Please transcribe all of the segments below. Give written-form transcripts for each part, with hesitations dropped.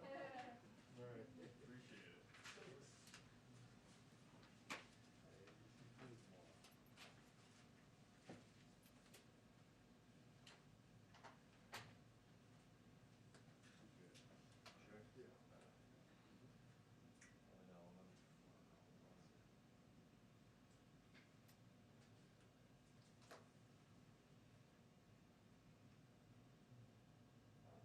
All right. Appreciate it. Sure. Yeah.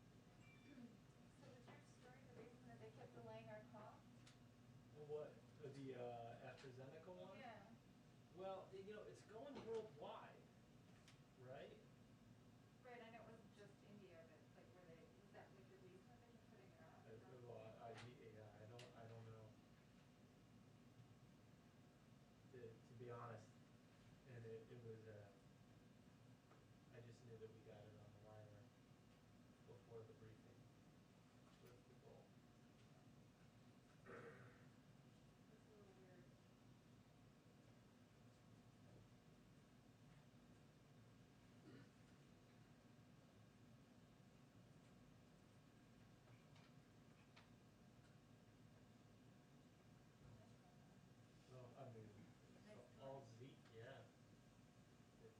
So the true story, the reason that they kept delaying our call? What, the AstraZeneca one? Yeah. Well, it's going worldwide, right? Right, I know it wasn't just India, but like were they, was that like the reason that they kept putting it off? Well, I don't know. To be honest, and it was, I just knew that we got it on the wire before the briefing with the goal. It's a little weird. So, I mean, Nice all colors. Z, yeah. It's,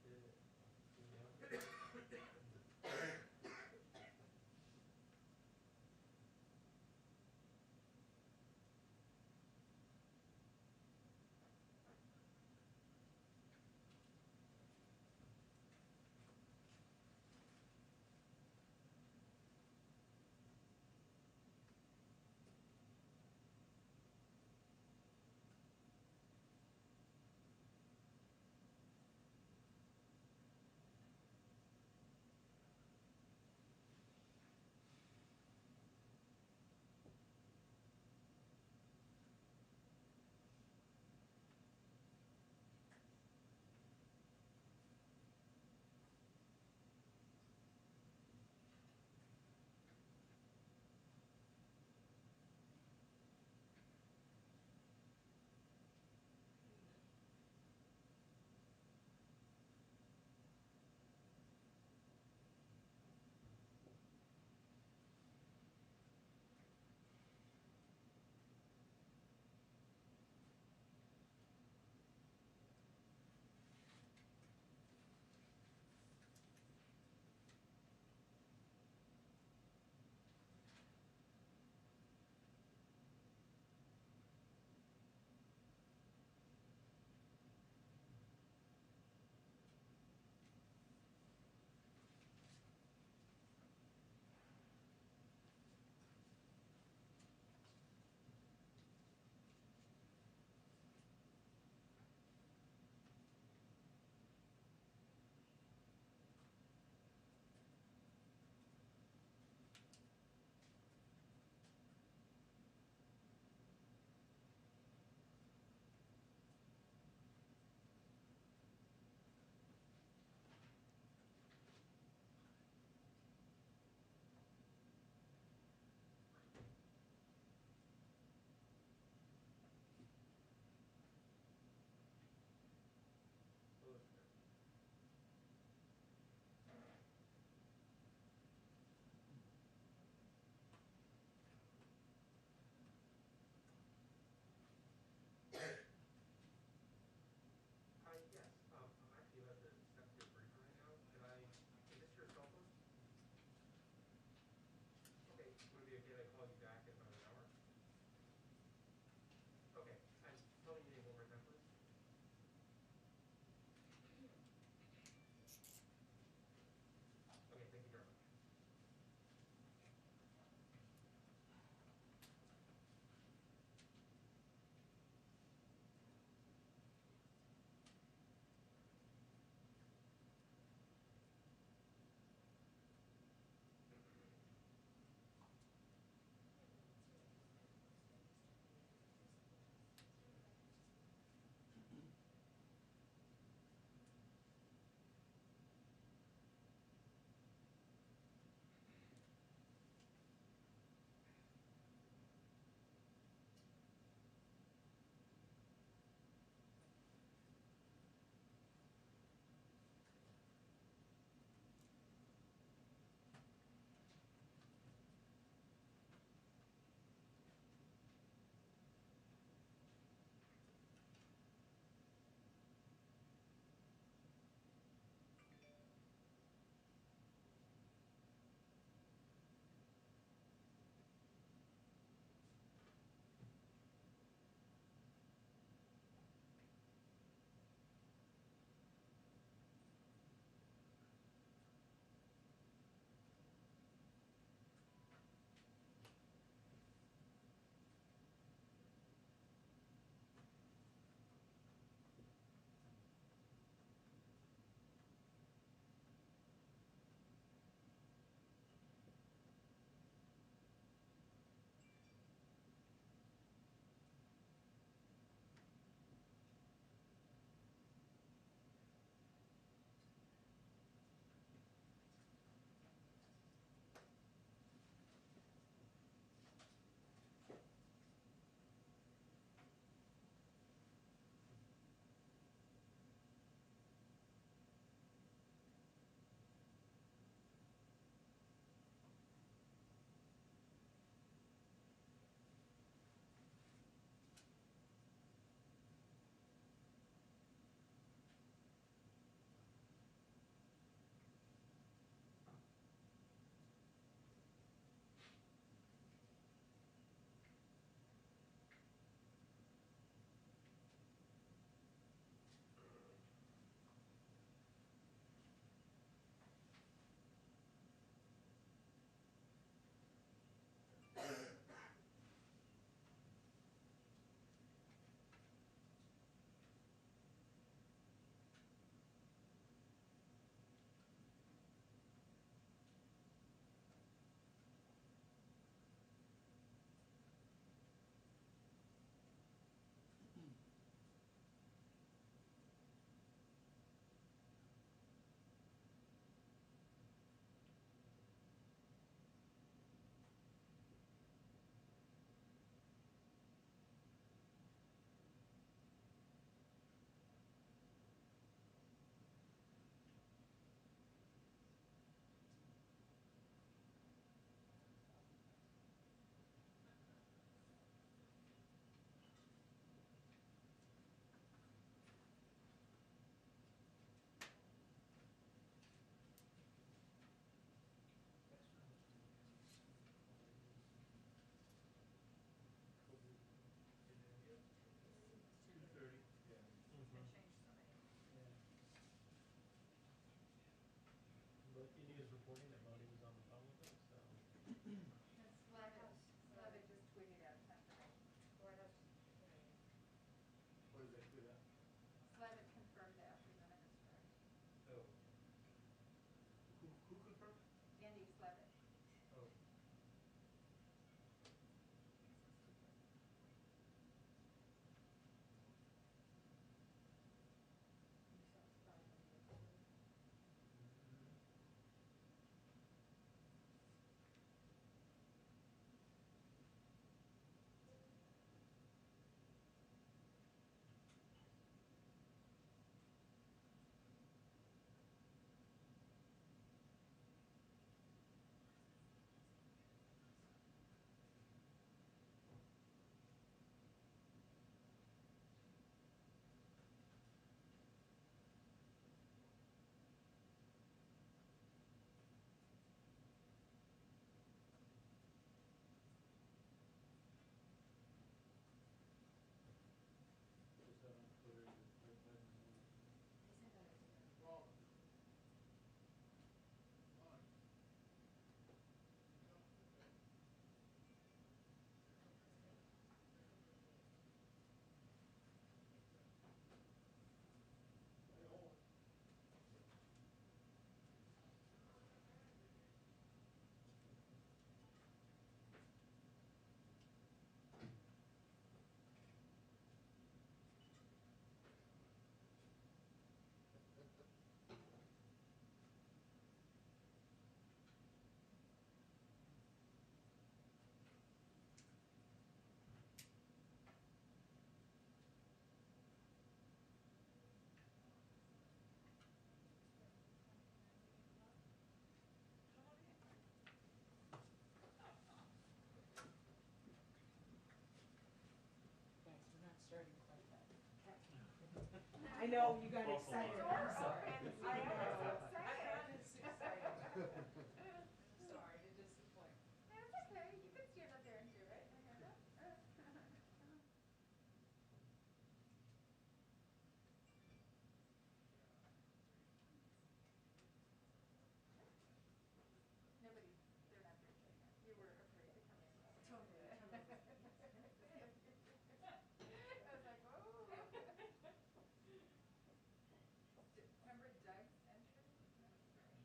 starting to like that. I know, you got False excited, alarm. I'm sorry. And I I know, was I'm excited. not as excited. Sorry to disappoint. That's okay, you can stand up there and do it. Nobody, they're not drinking. You were afraid to come in. Totally, I was like, oh. Remember Doug's entry? That was great.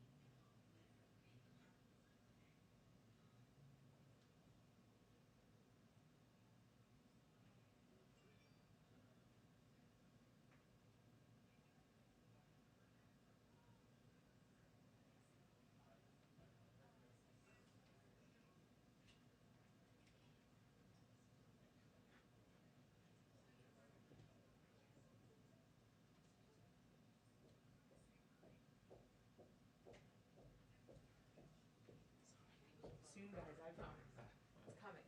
Soon, guys, I promise. It's coming.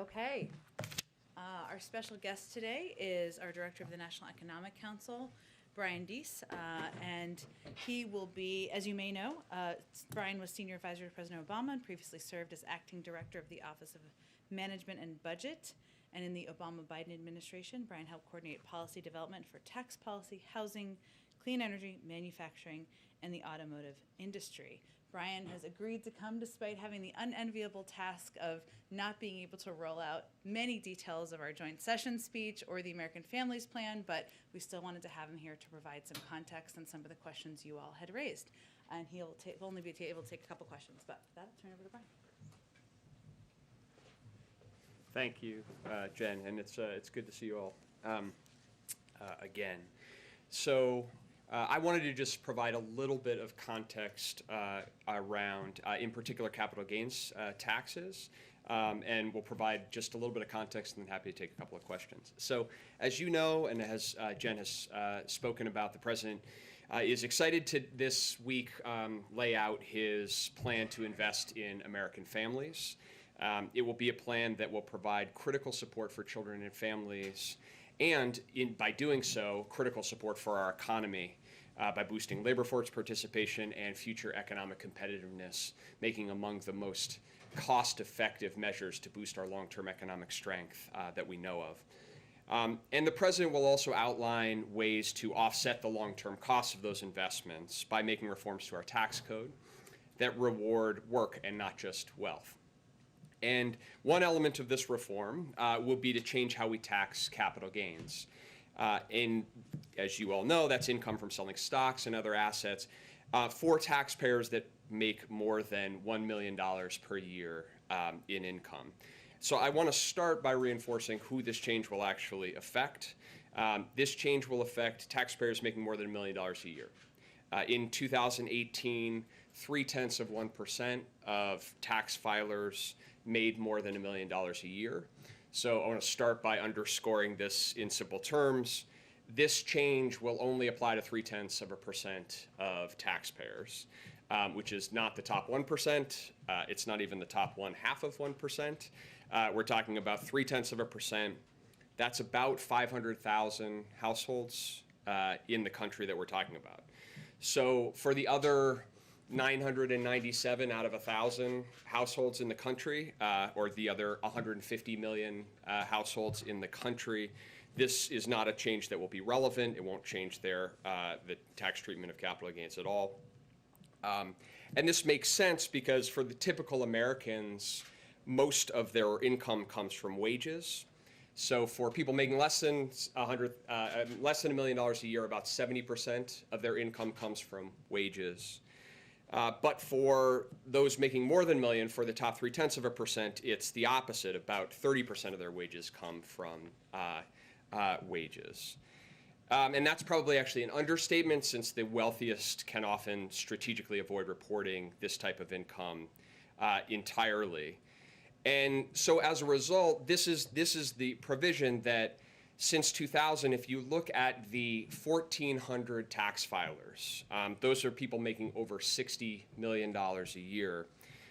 Okay. Our special guest today is our Director of the National Economic Council, Brian Deese, and he will be, as you may know, Brian was Senior Advisor to President Obama and previously served as Acting Director of the Office of Management and Budget. And in the Obama-Biden administration, Brian helped coordinate policy development for tax policy, housing, clean energy, manufacturing, and the automotive industry. Brian has agreed to come despite having the unenviable task of not being able to roll out many details of our joint session speech or the American Families Plan, but we still wanted to have him here to provide some context on some of the questions you all had raised. And he'll only be able to take a couple questions, but with that, I'll turn it over to Brian. Thank you, Jen, and it's good to see you all again. So I wanted to just provide a little bit of context around, in particular, capital gains taxes, and we'll provide just a little bit of context, and I'm happy to take a couple of questions. So as you know, and as Jen has spoken about, the President is excited to this week lay out his plan to invest in American families. It will be a plan that will provide critical support for children and families, and by doing so, critical support for our economy by boosting labor force participation and future economic competitiveness, making among the most cost-effective measures to boost our long-term economic strength that we know of. And the President will also outline ways to offset the long-term costs of those investments by making reforms to our tax code that reward work and not just wealth. And one element of this reform will be to change how we tax capital gains. As you all know, that's income from selling stocks and other assets for taxpayers that make more than $1 million per year in income. So I want to start by reinforcing who this change will actually affect. This change will affect taxpayers making more than $1 million a year. In 2018, 0.3% of tax filers made more than $1 million a year. So I want to start by underscoring this in simple terms. This change will only apply to 0.3% of taxpayers, which is not the top 1%. It's not even the top 0.5%. We're talking about 0.3%. That's about 500,000 households in the country that we're talking about. So for the other 997 out of 1,000 households in the country, or the other 150 million households in the country, this is not a change that will be relevant. It won't change the tax treatment of capital gains at all. And this makes sense because for the typical Americans, most of their income comes from wages. So for people making less than $1 million a year, about 70% of their income comes from wages. But for those making more than $1 million, for the top 0.3%, it's the opposite. About 30% of their wages come from wages. And that's probably actually an understatement, since the wealthiest can often strategically avoid reporting this type of income entirely. And so as a result, this is the provision that since 2000, if you look at the 1,400 tax filers, those are people making over $60 million a year.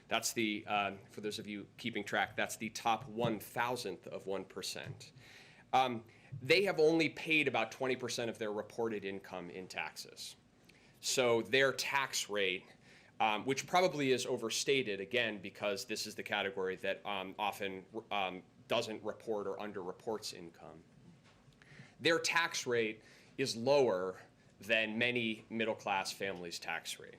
That's the, for those of you keeping track, that's the top 1,000th of 1%. They have only paid about 20% of their reported income in taxes. So their tax rate, which probably is overstated, again, because this is the category that often doesn't report or underreports income. Their tax rate is lower than many middle-class families' tax rate.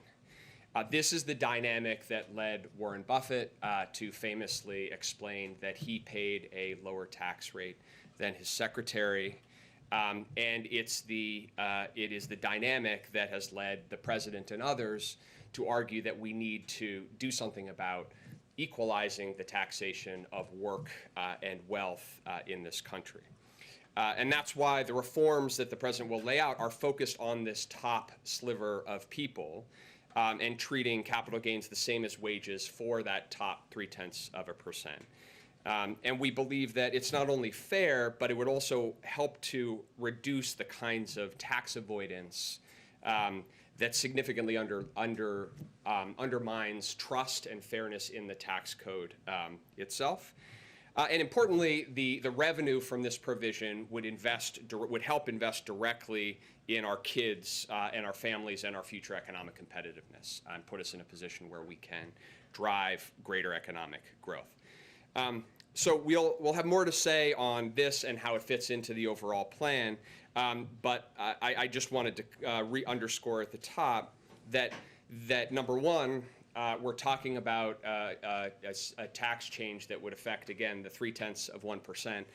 This is the dynamic that led Warren Buffett to famously explain that he paid a lower tax rate than his secretary. And it is the dynamic that has led the president and others to argue that we need to do something about equalizing the taxation of work and wealth in this country. And that's why the reforms that the president will lay out are focused on this top sliver of people and treating capital gains the same as wages for that top 0.3%. And we believe that it's not only fair, but it would also help to reduce the kinds of tax avoidance that significantly undermines trust and fairness in the tax code itself. And importantly, the revenue from this provision would help invest directly in our kids and our families and our future economic competitiveness, and put us in a position where we can drive greater economic growth. So we'll have more to say on this and how it fits into the overall plan. But I just wanted to underscore at the top that number one, we're talking about a tax change that would affect, again, the 0.3%,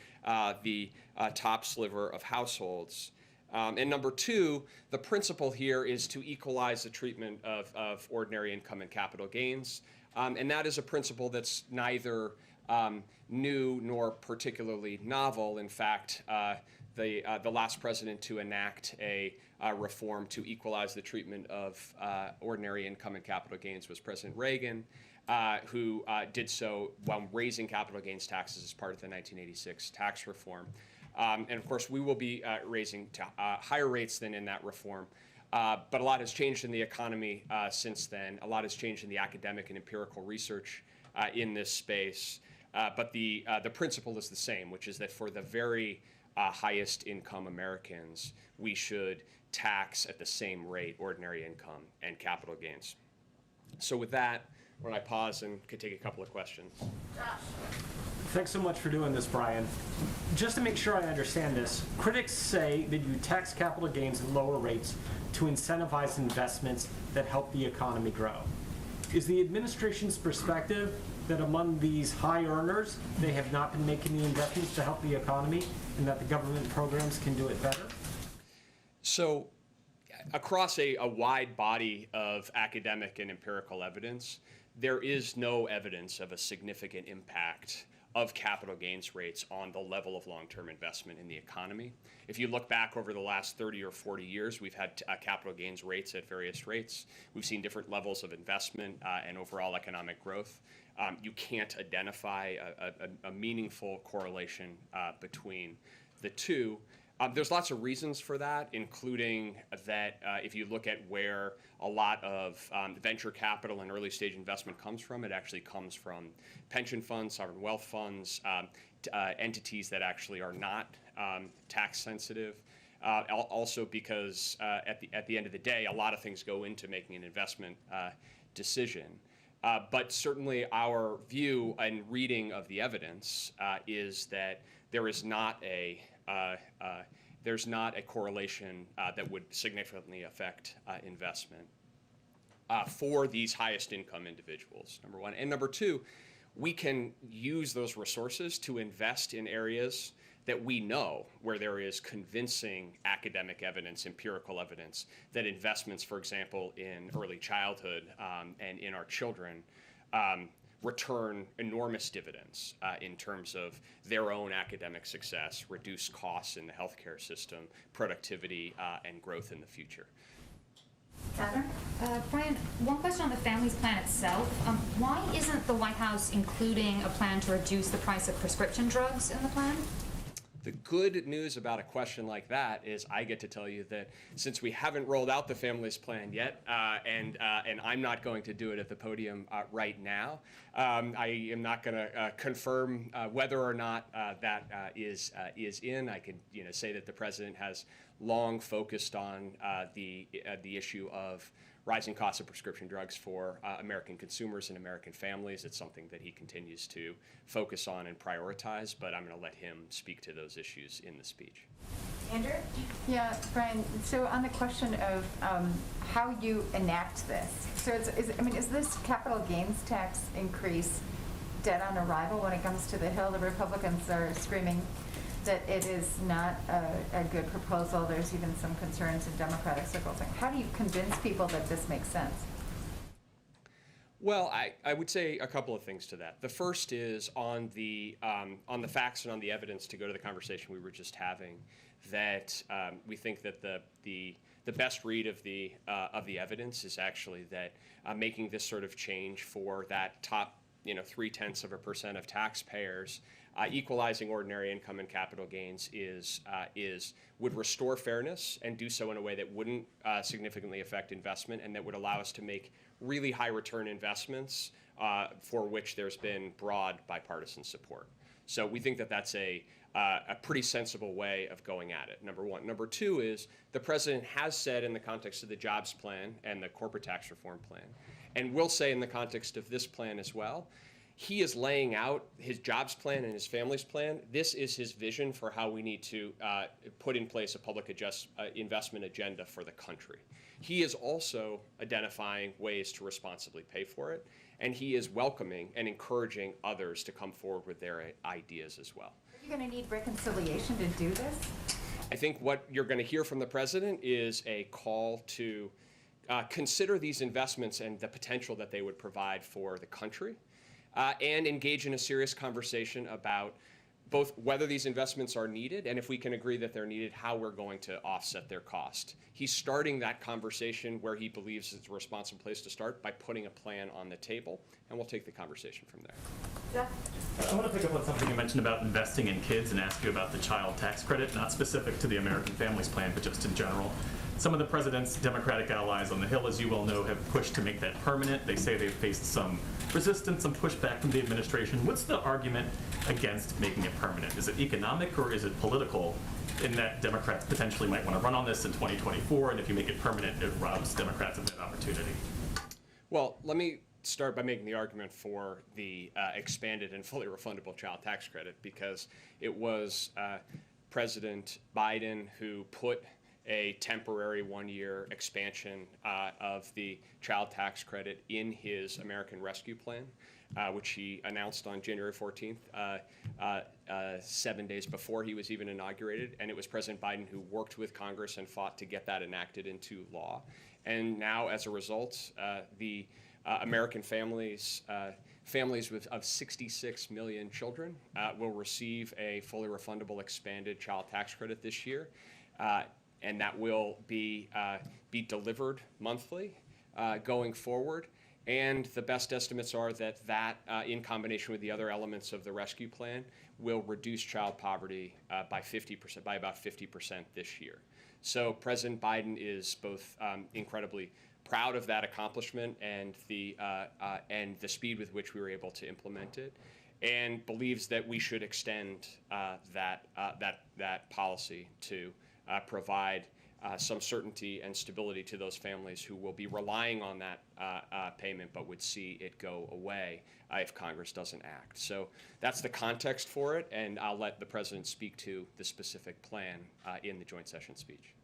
the top sliver of households. And number two, the principle here is to equalize the treatment of ordinary income and capital gains. And that is a principle that's neither new nor particularly novel. In fact, the last president to enact a reform to equalize the treatment of ordinary income and capital gains was President Reagan, who did so while raising capital gains taxes as part of the 1986 tax reform. And of course, we will be raising to higher rates than in that reform. But a lot has changed in the economy since then. A lot has changed in the academic and empirical research in this space. But the principle is the same, which is that for the very highest income Americans, we should tax at the same rate ordinary income and capital gains. So with that, when I pause and could take a couple of questions. Thanks so much for doing this, Brian. Just to make sure I understand this, critics say that you tax capital gains at lower rates to incentivize investments that help the economy grow. Is the administration's perspective that among these high earners, they have not been making the investments to help the economy and that the government programs can do it better? So across a wide body of academic and empirical evidence, there is no evidence of a significant impact of capital gains rates on the level of long-term investment in the economy. If you look back over the last 30 or 40 years, we've had capital gains rates at various rates. We've seen different levels of investment and overall economic growth. You can't identify a meaningful correlation between the two. There's lots of reasons for that, including that if you look at where a lot of venture capital and early stage investment comes from, it actually comes from pension funds, sovereign wealth funds, entities that actually are not tax sensitive. Also because at the end of the day, a lot of things go into making an investment decision. But certainly our view and reading of the evidence is that there is not a there's not a correlation that would significantly affect investment for these highest income individuals, number one. And number two, we can use those resources to invest in areas that we know where there is convincing academic evidence, empirical evidence, that investments, for example, in early childhood and in our children return enormous dividends in terms of their own academic success, reduced costs in the healthcare system, productivity, and growth in the future. Catherine? Brian, one question on the Families Plan itself. Why isn't the White House including a plan to reduce the price of prescription drugs in the plan? The good news about a question like that is I get to tell you that since we haven't rolled out the Families Plan yet, and I'm not going to do it at the podium right now, I am not going to confirm whether or not that is in. I can say that the president has long focused on the issue of rising costs of prescription drugs for American consumers and American families. It's something that he continues to focus on and prioritize, but I'm going to let him speak to those issues in the speech. Andrew? Yeah, Brian, so on the question of how you enact this, so is this capital gains tax increase dead on arrival when it comes to the Hill? The Republicans are screaming that it is not a good proposal. There's even some concerns in Democratic circles. How do you convince people that this makes sense? Well, I would say a couple of things to that. The first is on the facts and on the evidence, to go to the conversation we were just having, that we think that the best read of the evidence is actually that making this sort of change for that top 0.3% of taxpayers, equalizing ordinary income and capital gains would restore fairness and do so in a way that wouldn't significantly affect investment, and that would allow us to make really high return investments for which there's been broad bipartisan support. So we think that that's a pretty sensible way of going at it, number one. Number two is the president has said in the context of the jobs plan and the corporate tax reform plan, and will say in the context of this plan as well, he is laying out his jobs plan and his family's plan. This is his vision for how we need to put in place a public investment agenda for the country. He is also identifying ways to responsibly pay for it, and he is welcoming and encouraging others to come forward with their ideas as well. Are you going to need reconciliation to do this? I think what you're going to hear from the president is a call to consider these investments and the potential that they would provide for the country, and engage in a serious conversation about both whether these investments are needed and if we can agree that they're needed, how we're going to offset their cost. He's starting that conversation where he believes it's a responsible place to start by putting a plan on the table, and we'll take the conversation from there. Jeff? I want to pick up on something you mentioned about investing in kids and ask you about the child tax credit, not specific to the American Families Plan, but just in general. Some of the president's Democratic allies on the Hill, as you well know, have pushed to make that permanent. They say they've faced some resistance, some pushback from the administration. What's the argument against making it permanent? Is it economic or is it political, in that Democrats potentially might want to run on this in 2024, and if you make it permanent, it robs Democrats of that opportunity? Well, let me start by making the argument for the expanded and fully refundable child tax credit, because it was President Biden who put a temporary one-year expansion of the child tax credit in his American Rescue Plan, which he announced on January 14th, 7 days before he was even inaugurated. And it was President Biden who worked with Congress and fought to get that enacted into law. And now, as a result, the American families of 66 million children will receive a fully refundable expanded child tax credit this year. And that will be delivered monthly going forward. And the best estimates are that in combination with the other elements of the rescue plan, will reduce child poverty by about 50% this year. So President Biden is both incredibly proud of that accomplishment and the speed with which we were able to implement it, and believes that we should extend that policy to provide some certainty and stability to those families who will be relying on that payment but would see it go away if Congress doesn't act. So that's the context for it, and I'll let the president speak to the specific plan in the joint session speech.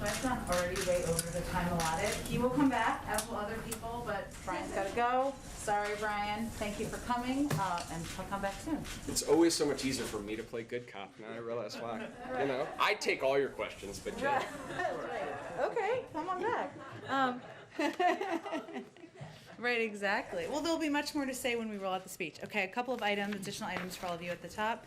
I've gone already way over the time allotted. He will come back, as will other people, but Brian's got to go. Sorry, Brian. Thank you for coming, and he'll come back soon. It's always so much easier for me to play good cop. Now I realize why. You know, I take all your questions, but Jen. Okay, come on back. Right, exactly. Well, there'll be much more to say when we roll out the speech. Okay, a couple of additional items for all of you at the top.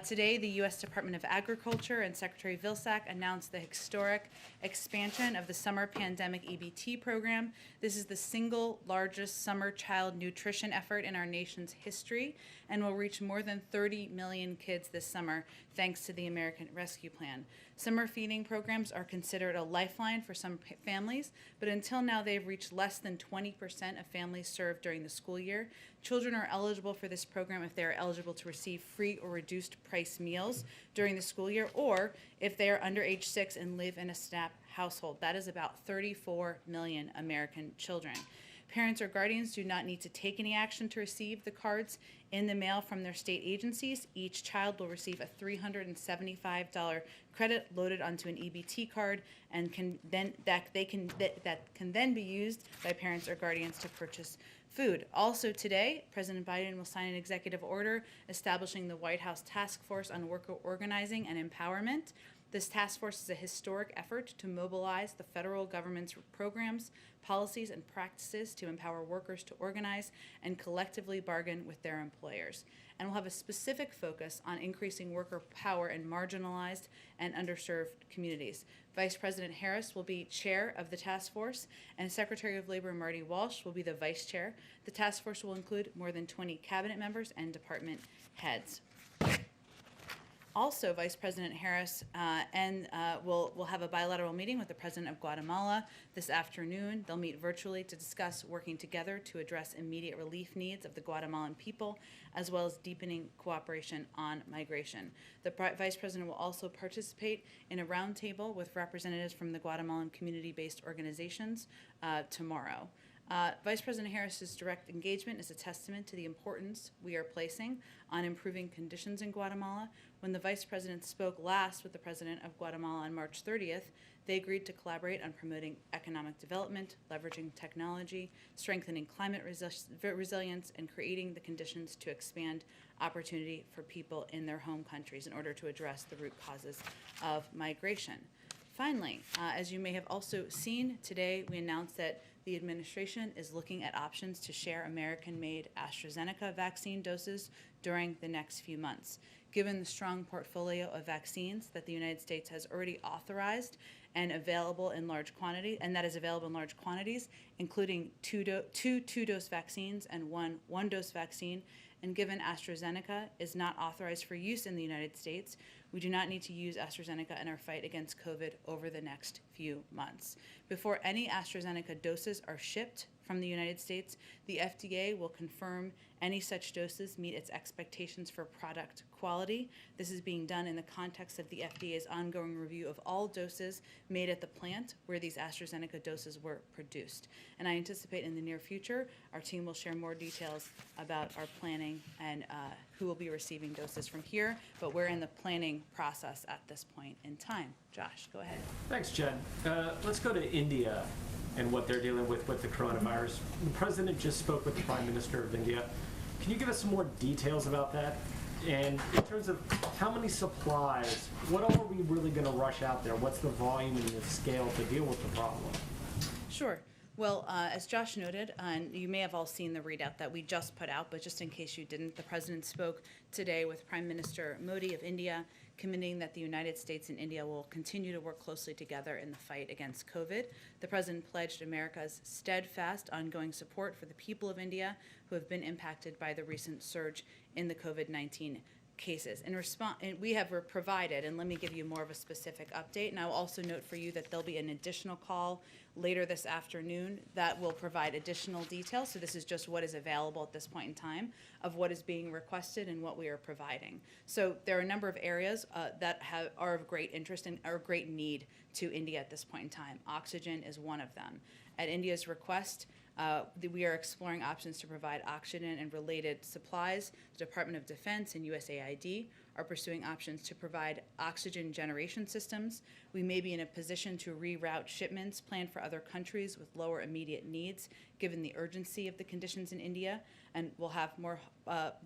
Today, the U.S. Department of Agriculture and Secretary Vilsack announced the historic expansion of the summer pandemic EBT program. This is the single largest summer child nutrition effort in our nation's history and will reach more than 30 million kids this summer, thanks to the American Rescue Plan. Summer feeding programs are considered a lifeline for some families, but until now they've reached less than 20% of families served during the school year. Children are eligible for this program if they are eligible to receive free or reduced price meals during the school year, or if they are under age 6 and live in a SNAP household. That is about 34 million American children. Parents or guardians do not need to take any action to receive the cards in the mail from their state agencies. Each child will receive a $375 credit loaded onto an EBT card, and that can then be used by parents or guardians to purchase food. Also today, President Biden will sign an executive order establishing the White House Task Force on Worker Organizing and Empowerment. This task force is a historic effort to mobilize the federal government's programs, policies, and practices to empower workers to organize and collectively bargain with their employers. And will have a specific focus on increasing worker power in marginalized and underserved communities. Vice President Harris will be chair of the task force, and Secretary of Labor Marty Walsh will be the vice chair. The task force will include more than 20 cabinet members and department heads. Also, Vice President Harris will have a bilateral meeting with the President of Guatemala this afternoon. They'll meet virtually to discuss working together to address immediate relief needs of the Guatemalan people, as well as deepening cooperation on migration. The Vice President will also participate in a roundtable with representatives from the Guatemalan community-based organizations tomorrow. Vice President Harris's direct engagement is a testament to the importance we are placing on improving conditions in Guatemala. When the Vice President spoke last with the President of Guatemala on March 30th, they agreed to collaborate on promoting economic development, leveraging technology, strengthening climate resilience, and creating the conditions to expand opportunity for people in their home countries in order to address the root causes of migration. Finally, as you may have also seen today, we announced that the administration is looking at options to share American-made AstraZeneca vaccine doses during the next few months. Given the strong portfolio of vaccines that the United States has already authorized and available in large quantity, and that is available in large quantities, including two two-dose vaccines and one-dose vaccine, and given AstraZeneca is not authorized for use in the United States, we do not need to use AstraZeneca in our fight against COVID over the next few months. Before any AstraZeneca doses are shipped from the United States, the FDA will confirm any such doses meet its expectations for product quality. This is being done in the context of the FDA's ongoing review of all doses made at the plant where these AstraZeneca doses were produced. And I anticipate in the near future, our team will share more details about our planning and who will be receiving doses from here, but we're in the planning process at this point in time. Josh, go ahead. Thanks, Jen. Let's go to India and what they're dealing with the coronavirus. The president just spoke with the Prime Minister of India. Can you give us some more details about that? And in terms of how many supplies, what all are we really going to rush out there? What's the volume and the scale to deal with the problem? Sure. Well, as Josh noted, and you may have all seen the readout that we just put out, but just in case you didn't, the President spoke today with Prime Minister Modi of India, committing that the United States and India will continue to work closely together in the fight against COVID. The President pledged America's steadfast ongoing support for the people of India who have been impacted by the recent surge in the COVID-19 cases. In response, we have provided, and let me give you more of a specific update, and I will also note for you that there'll be an additional call later this afternoon that will provide additional details. So this is just what is available at this point in time of what is being requested and what we are providing. So there are a number of areas that are of great interest and are of great need to India at this point in time. Oxygen is one of them. At India's request, we are exploring options to provide oxygen and related supplies. The Department of Defense and USAID are pursuing options to provide oxygen generation systems. We may be in a position to reroute shipments planned for other countries with lower immediate needs, given the urgency of the conditions in India, and we'll have more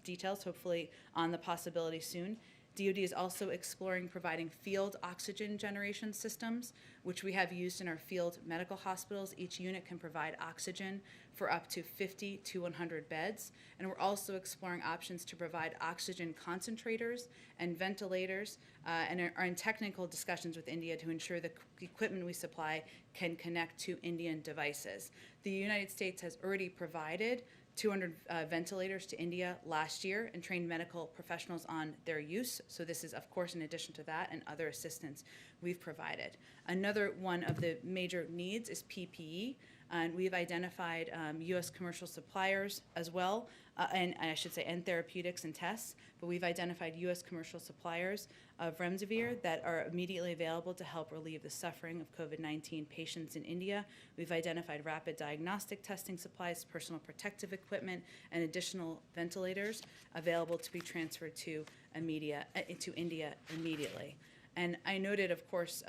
details, hopefully, on the possibility soon. DoD is also exploring providing field oxygen generation systems, which we have used in our field medical hospitals. Each unit can provide oxygen for up to 50 to 100 beds. And we're also exploring options to provide oxygen concentrators and ventilators and are in technical discussions with India to ensure the equipment we supply can connect to Indian devices. The United States has already provided 200 ventilators to India last year and trained medical professionals on their use. So this is, of course, in addition to that and other assistance we've provided. Another one of the major needs is PPE, and we've identified U.S. commercial suppliers as well, and therapeutics and tests, but we've identified U.S. commercial suppliers of remdesivir that are immediately available to help relieve the suffering of COVID-19 patients in India. We've identified rapid diagnostic testing supplies, personal protective equipment, and additional ventilators available to be transferred to India immediately. And I noted, of course,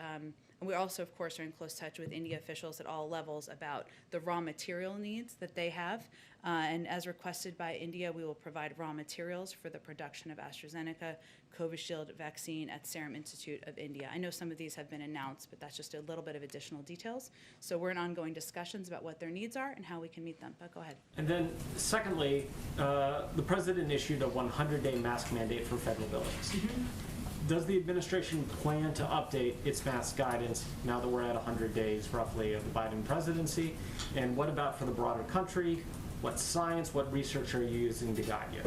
we also, of course, are in close touch with India officials at all levels about the raw material needs that they have. And as requested by India, we will provide raw materials for the production of AstraZeneca Covishield vaccine at Serum Institute of India. I know some of these have been announced, but that's just a little bit of additional details. So we're in ongoing discussions about what their needs are and how we can meet them. But go ahead. And then secondly, the president issued a 100-day mask mandate for federal buildings. Mm-hmm. Does the administration plan to update its mask guidance now that we're at 100 days roughly of the Biden presidency? And what about for the broader country? What science, what research are you using to guide you?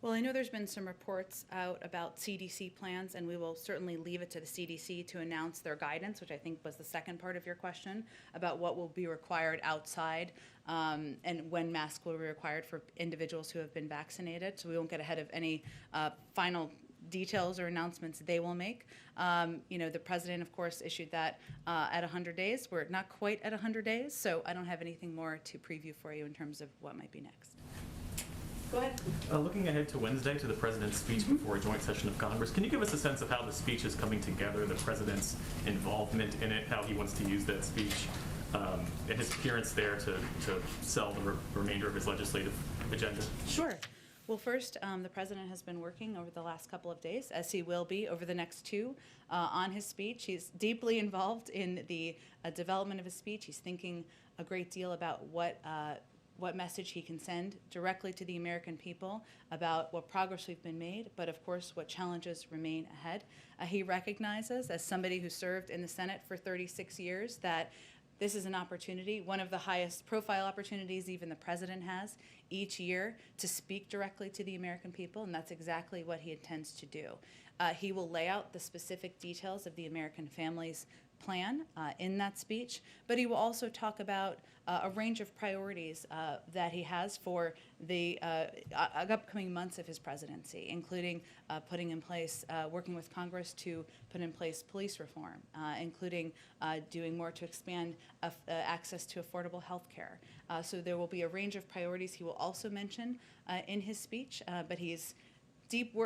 Well, I know there's been some reports out about CDC plans, and we will certainly leave it to the CDC to announce their guidance, which I think was the second part of your question, about what will be required outside and when masks will be required for individuals who have been vaccinated. So we won't get ahead of any final details or announcements they will make. The president, of course, issued that at 100 days. We're not quite at 100 days, so I don't have anything more to preview for you in terms of what might be next. Go ahead. Looking ahead to Wednesday, to the president's speech before a joint session of Congress, can you give us a sense of how the speech is coming together, the president's involvement in it, how he wants to use that speech, and his appearance there to sell the remainder of his legislative agenda? Sure. Well, first, the president has been working over the last couple of days, as he will be over the next two, on his speech. He's deeply involved in the development of his speech. He's thinking a great deal about what message he can send directly to the American people about what progress we've been made, but of course what challenges remain ahead. He recognizes, as somebody who served in the Senate for 36 years, that this is an opportunity, one of the highest profile opportunities even the president has each year, to speak directly to the American people, and that's exactly what he intends to do. He will lay out the specific details of the American Families Plan in that speech, but he will also talk about a range of priorities that he has for the upcoming months of his presidency, including putting in place, working with Congress to put in place police reform, including doing more to expand access to affordable health care. So there will be a range of priorities he will also mention in his speech, but he's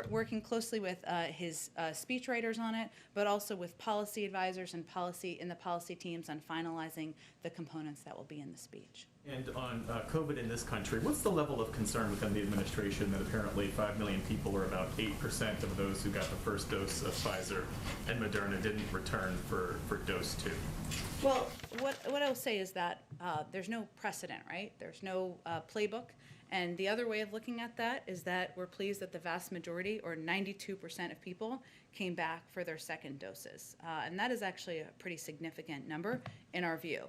working closely with his speechwriters on it, but also with policy advisors and the policy teams on finalizing the components that will be in the speech. And on COVID in this country, what's the level of concern within the administration that apparently 5 million people, or about 8% of those who got the first dose of Pfizer and Moderna, didn't return for dose 2? Well, what I'll say is that there's no precedent, right? There's no playbook. And the other way of looking at that is that we're pleased that the vast majority, or 92% of people, came back for their second doses. And that is actually a pretty significant number in our view.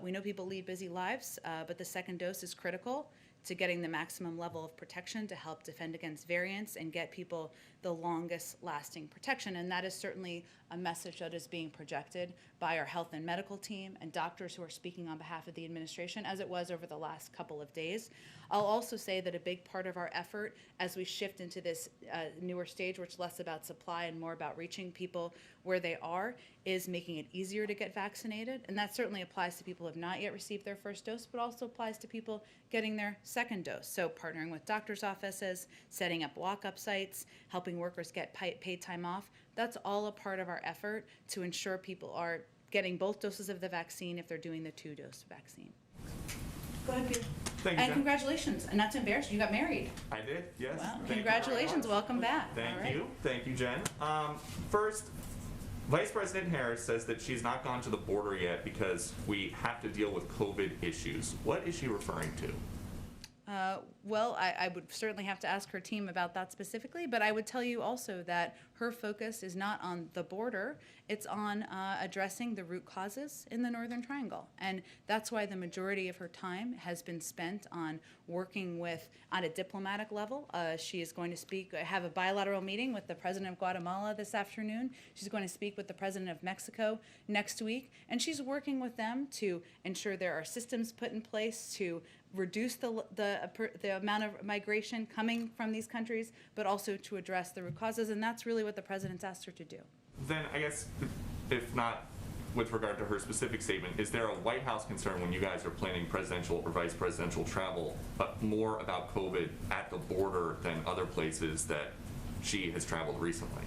We know people lead busy lives, but the second dose is critical to getting the maximum level of protection to help defend against variants and get people the longest lasting protection. And that is certainly a message that is being projected by our health and medical team and doctors who are speaking on behalf of the administration, as it was over the last couple of days. I'll also say that a big part of our effort as we shift into this newer stage, where it's less about supply and more about reaching people where they are, is making it easier to get vaccinated. And that certainly applies to people who have not yet received their first dose, but also applies to people getting their second dose. So partnering with doctors' offices, setting up walk-up sites, helping workers get paid time off. That's all a part of our effort to ensure people are getting both doses of the vaccine if they're doing the 2-dose vaccine. Go ahead, Peter. Thank you, And Jen. congratulations, and not to embarrass you, got married. I did, yes. Wow, Thank you very congratulations, much. welcome back. All Thank right. you. Thank you, Jen. First, Vice President Harris says that she's not gone to the border yet because we have to deal with COVID issues. What is she referring to? Well, I would certainly have to ask her team about that specifically, but I would tell you also that her focus is not on the border, it's on addressing the root causes in the Northern Triangle. And that's why the majority of her time has been spent on working with, on a diplomatic level. She is going to have a bilateral meeting with the President of Guatemala this afternoon. She's going to speak with the President of Mexico next week, and she's working with them to ensure there are systems put in place to reduce the amount of migration coming from these countries, but also to address the root causes, and that's really what the president's asked her to do. Then I guess, if not with regard to her specific statement, is there a White House concern when you guys are planning presidential or vice presidential travel, but more about COVID at the border than other places that she has traveled recently?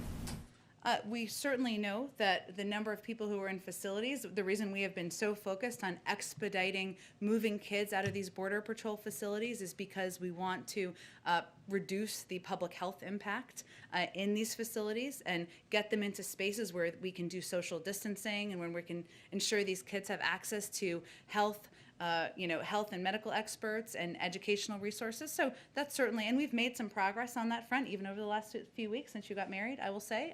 We certainly know that the number of people who are in facilities, the reason we have been so focused on expediting moving kids out of these Border Patrol facilities is because we want to reduce the public health impact in these facilities and get them into spaces where we can do social distancing and when we can ensure these kids have access to health and medical experts and educational resources. So that's certainly, and we've made some progress on that front, even over the last few weeks since you got married, I will say,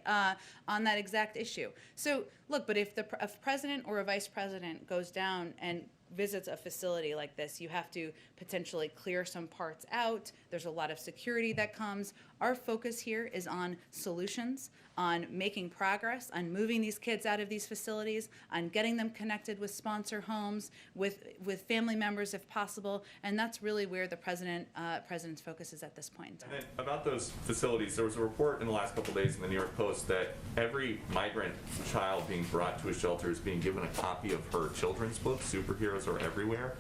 on that exact issue. So look, but if a president or a vice president goes down and visits a facility like this, you have to potentially clear some parts out. There's a lot of security that comes. Our focus here is on solutions, on making progress, on moving these kids out of these facilities, on getting them connected with sponsor homes, with family members if possible, and that's really where the president's focus is at this point in time. And then about those facilities, there was a report in the last couple of days in the New York Post that every migrant child being brought to a shelter is being given a copy of her children's book, Superheroes Are Everywhere.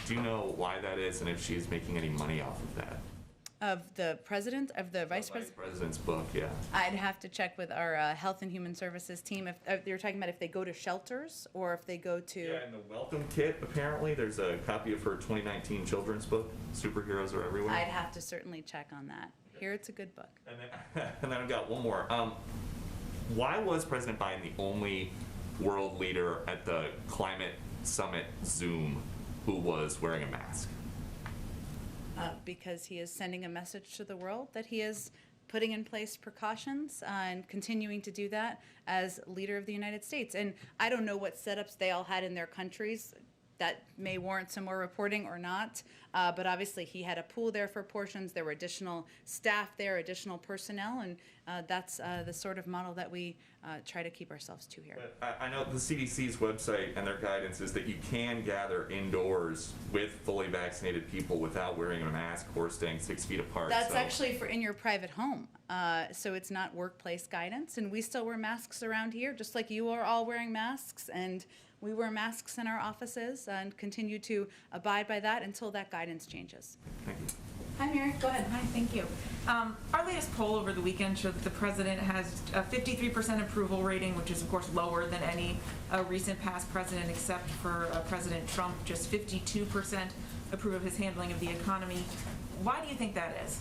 Do you know why that is, and if she is making any money off of that? Of the president, of the vice president? President's book, yeah. I'd have to check with our Health and Human Services team if you're talking about if they go to shelters or if they go to. Yeah, in the welcome kit, apparently, there's a copy of her 2019 children's book, Superheroes Are Everywhere. I'd have to certainly check on that. Here, it's a good book. And then I've got one more. Why was President Biden the only world leader at the Climate Summit Zoom who was wearing a mask? Because he is sending a message to the world that he is putting in place precautions and continuing to do that as leader of the United States. And I don't know what setups they all had in their countries that may warrant some more reporting or not, but obviously he had a pool there for portions. There were additional staff there, additional personnel, and that's the sort of model that we try to keep ourselves to here. But I know the CDC's website and their guidance is that you can gather indoors with fully vaccinated people without wearing a mask or staying 6 feet apart. That's actually for in your private home. So it's not workplace guidance, and we still wear masks around here, just like you are all wearing masks, and we wear masks in our offices and continue to abide by that until that guidance changes. Thank you. Hi, Mary. Go ahead. Hi, thank you. Our latest poll over the weekend showed that the president has a 53% approval rating, which is of course lower than any recent past president, except for President Trump. Just 52% approve of his handling of the economy. Why do you think that is?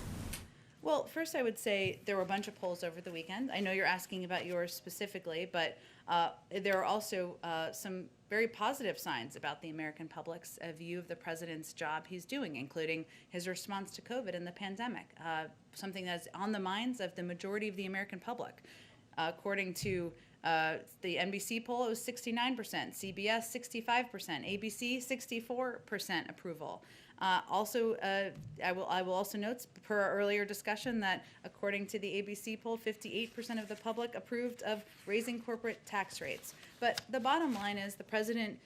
Well, first I would say there were a bunch of polls over the weekend. I know you're asking about yours specifically, but there are also some very positive signs about the American public's view of the president's job he's doing, including his response to COVID and the pandemic, something that's on the minds of the majority of the American public. According to the NBC poll, it was 69%, CBS 65%, ABC 64% approval. I will also note, per our earlier discussion, that according to the ABC poll, 58% of the public approved of raising corporate tax rates. But the bottom line is the president,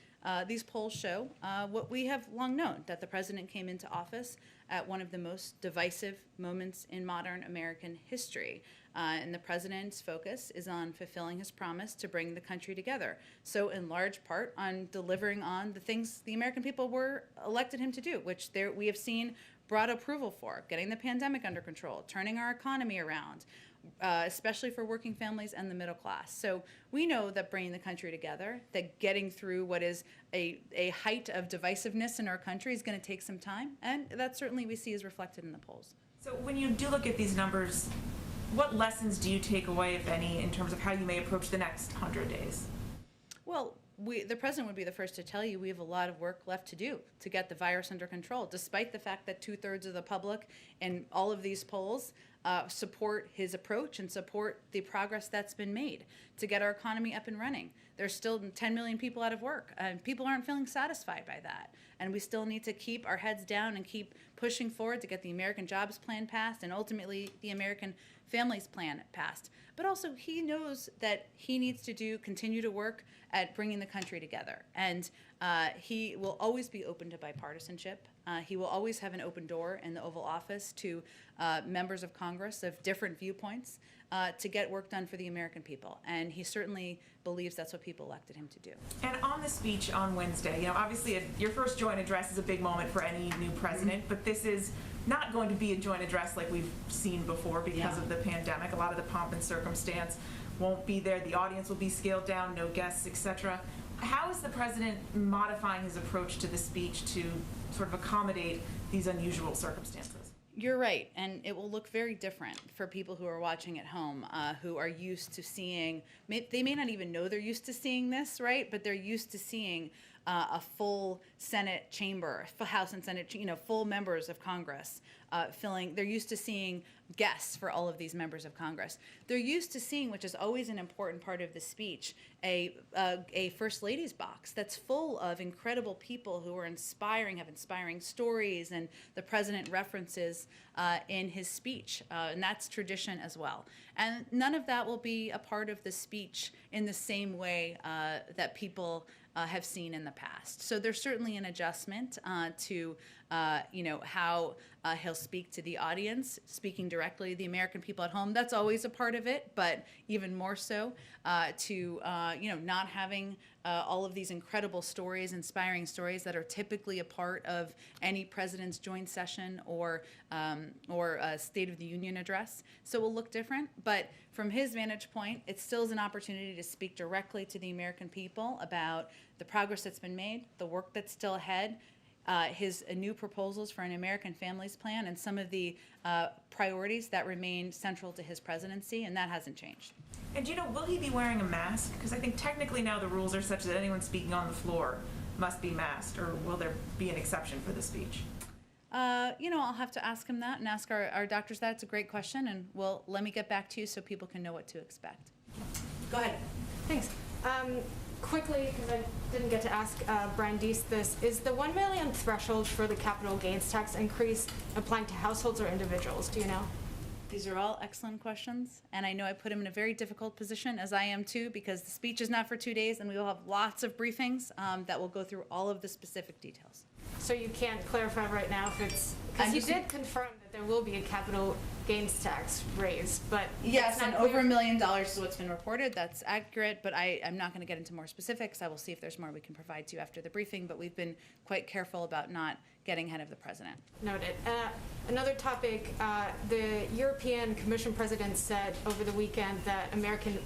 these polls show what we have long known, that the president came into office at one of the most divisive moments in modern American history. And the president's focus is on fulfilling his promise to bring the country together. So in large part on delivering on the things the American people were elected him to do, which we have seen broad approval for, getting the pandemic under control, turning our economy around, especially for working families and the middle class. So we know that bringing the country together, that getting through what is a height of divisiveness in our country is going to take some time, and that certainly we see is reflected in the polls. So when you do look at these numbers, what lessons do you take away, if any, in terms of how you may approach the next 100 days? Well, the president would be the first to tell you we have a lot of work left to do to get the virus under control, despite the fact that 2/3 of the public in all of these polls support his approach and support the progress that's been made to get our economy up and running. There's still 10 million people out of work, and people aren't feeling satisfied by that. And we still need to keep our heads down and keep pushing forward to get the American Jobs Plan passed and ultimately the American Families Plan passed. But also he knows that he needs to continue to work at bringing the country together. And he will always be open to bipartisanship. He will always have an open door in the Oval Office to members of Congress of different viewpoints to get work done for the American people. And he certainly believes that's what people elected him to do. And on the speech on Wednesday, obviously your first joint address is a big moment for any new president, but this is not going to be a joint address like we've seen before because of the pandemic. A lot of the pomp and circumstance won't be there. The audience will be scaled down, no guests, etc. How is the president modifying his approach to the speech to sort of accommodate these unusual circumstances? You're right, and it will look very different for people who are watching at home, who are used to seeing, they may not even know they're used to seeing this, right? But they're used to seeing a full Senate chamber, full House and Senate, full members of Congress, they're used to seeing guests for all of these members of Congress. They're used to seeing, which is always an important part of the speech, a First Lady's box that's full of incredible people who are inspiring, have inspiring stories, and the president references in his speech, and that's tradition as well. And none of that will be a part of the speech in the same way that people have seen in the past. So there's certainly an adjustment to how he'll speak to the audience, speaking directly to the American people at home. That's always a part of it, but even more so to not having all of these incredible stories, inspiring stories that are typically a part of any president's joint session or a State of the Union address. So it will look different, but from his vantage point, it still is an opportunity to speak directly to the American people about the progress that's been made, the work that's still ahead, his new proposals for an American Families Plan, and some of the priorities that remain central to his presidency, and that hasn't changed. And will he be wearing a mask? Because I think technically now the rules are such that anyone speaking on the floor must be masked, or will there be an exception for the speech? I'll have to ask him that and ask our doctors that. It's a great question, and let me get back to you so people can know what to expect. Go ahead. Thanks. Quickly, because I didn't get to ask Brian Deese this, is the $1 million threshold for the capital gains tax increase applying to households or individuals? Do you know? These are all excellent questions, and I know I put him in a very difficult position, as I am too, because the speech is not for 2 days, and we will have lots of briefings that will go through all of the specific details. So you can't clarify right now if it's, because you did confirm that there will be a capital gains tax raised, but yes, it's not and clear. over $1 million is what's been reported. That's accurate, but I'm not going to get into more specifics. I will see if there's more we can provide to you after the briefing, but we've been quite careful about not getting ahead of the president. Noted. Another topic, the European Commission president said over the weekend that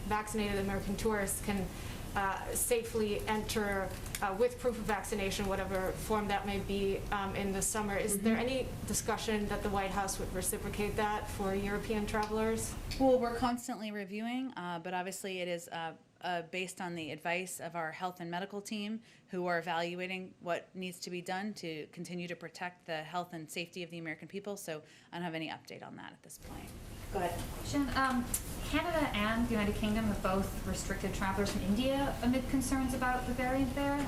vaccinated American tourists can safely enter with proof of vaccination, whatever form that may be, in the summer. Is there any discussion that the White House would reciprocate that for European travelers? Well, we're constantly reviewing, but obviously it is based on the advice of our health and medical team, who are evaluating what needs to be done to continue to protect the health and safety of the American people. So I don't have any update on that at this point. Go ahead. Jen, Canada and the United Kingdom have both restricted travelers from India amid concerns about the variant there.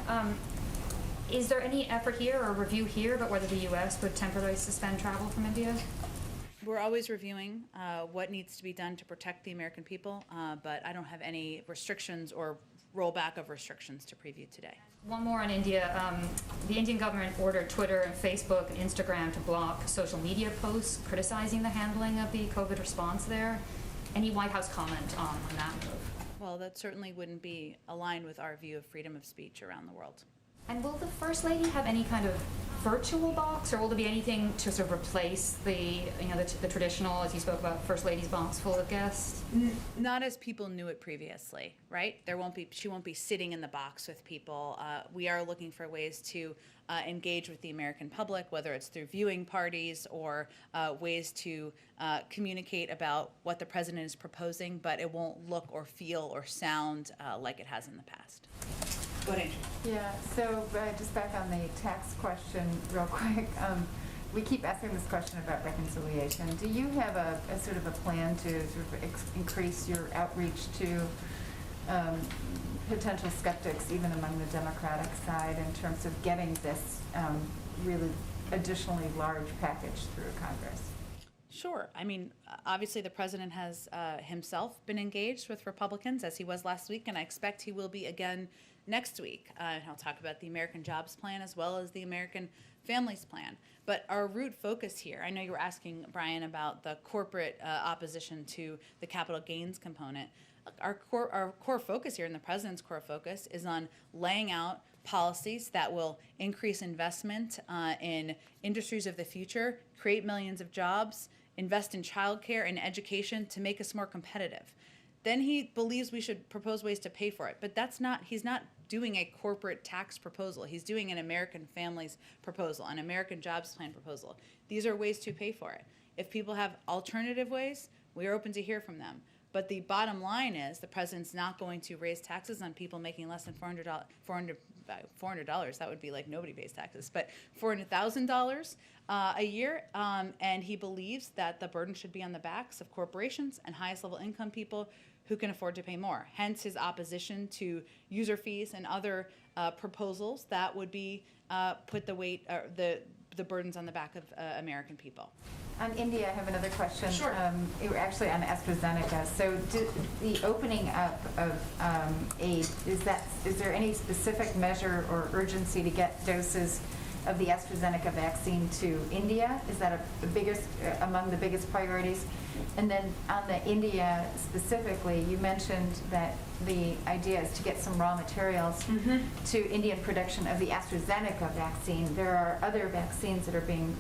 Is there any effort here or review here about whether the U.S. would temporarily suspend travel from India? We're always reviewing what needs to be done to protect the American people, but I don't have any restrictions or rollback of restrictions to preview today. One more on India. The Indian government ordered Twitter and Facebook and Instagram to block social media posts criticizing the handling of the COVID response there. Any White House comment on that move? Well, that certainly wouldn't be aligned with our view of freedom of speech around the world. And will the First Lady have any kind of virtual box, or will there be anything to sort of replace the traditional, as you spoke about, First Lady's box full of guests? Not as people knew it previously, right? She won't be sitting in the box with people. We are looking for ways to engage with the American public, whether it's through viewing parties or ways to communicate about what the president is proposing, but it won't look or feel or sound like it has in the past. Go ahead, Andrew. Yeah, so just back on the tax question real quick. We keep asking this question about reconciliation. Do you have a sort of a plan to sort of increase your outreach to potential skeptics, even among the Democratic side, in terms of getting this really additionally large package through Congress? Sure. I mean, obviously the president has himself been engaged with Republicans, as he was last week, and I expect he will be again next week. And I'll talk about the American Jobs Plan as well as the American Families Plan. But our root focus here, I know you were asking, Brian, about the corporate opposition to the capital gains component. Our core focus here, and the president's core focus, is on laying out policies that will increase investment in industries of the future, create millions of jobs, invest in childcare and education to make us more competitive. Then he believes we should propose ways to pay for it. But he's not doing a corporate tax proposal. He's doing an American Families proposal, an American Jobs Plan proposal. These are ways to pay for it. If people have alternative ways, we are open to hear from them. But the bottom line is the president's not going to raise taxes on people making less than $400. That would be like nobody pays taxes, but $400,000 a year. And he believes that the burden should be on the backs of corporations and highest level income people who can afford to pay more. Hence his opposition to user fees and other proposals that would be put the weight, the burdens on the back of American people. On India, I have another question. Sure. Actually on AstraZeneca. So the opening up of aid, is there any specific measure or urgency to get doses of the AstraZeneca vaccine to India? Is that among the biggest priorities? And then on the India specifically, you mentioned that the idea is to get some raw materials to Indian production of the AstraZeneca vaccine. There are other vaccines that are being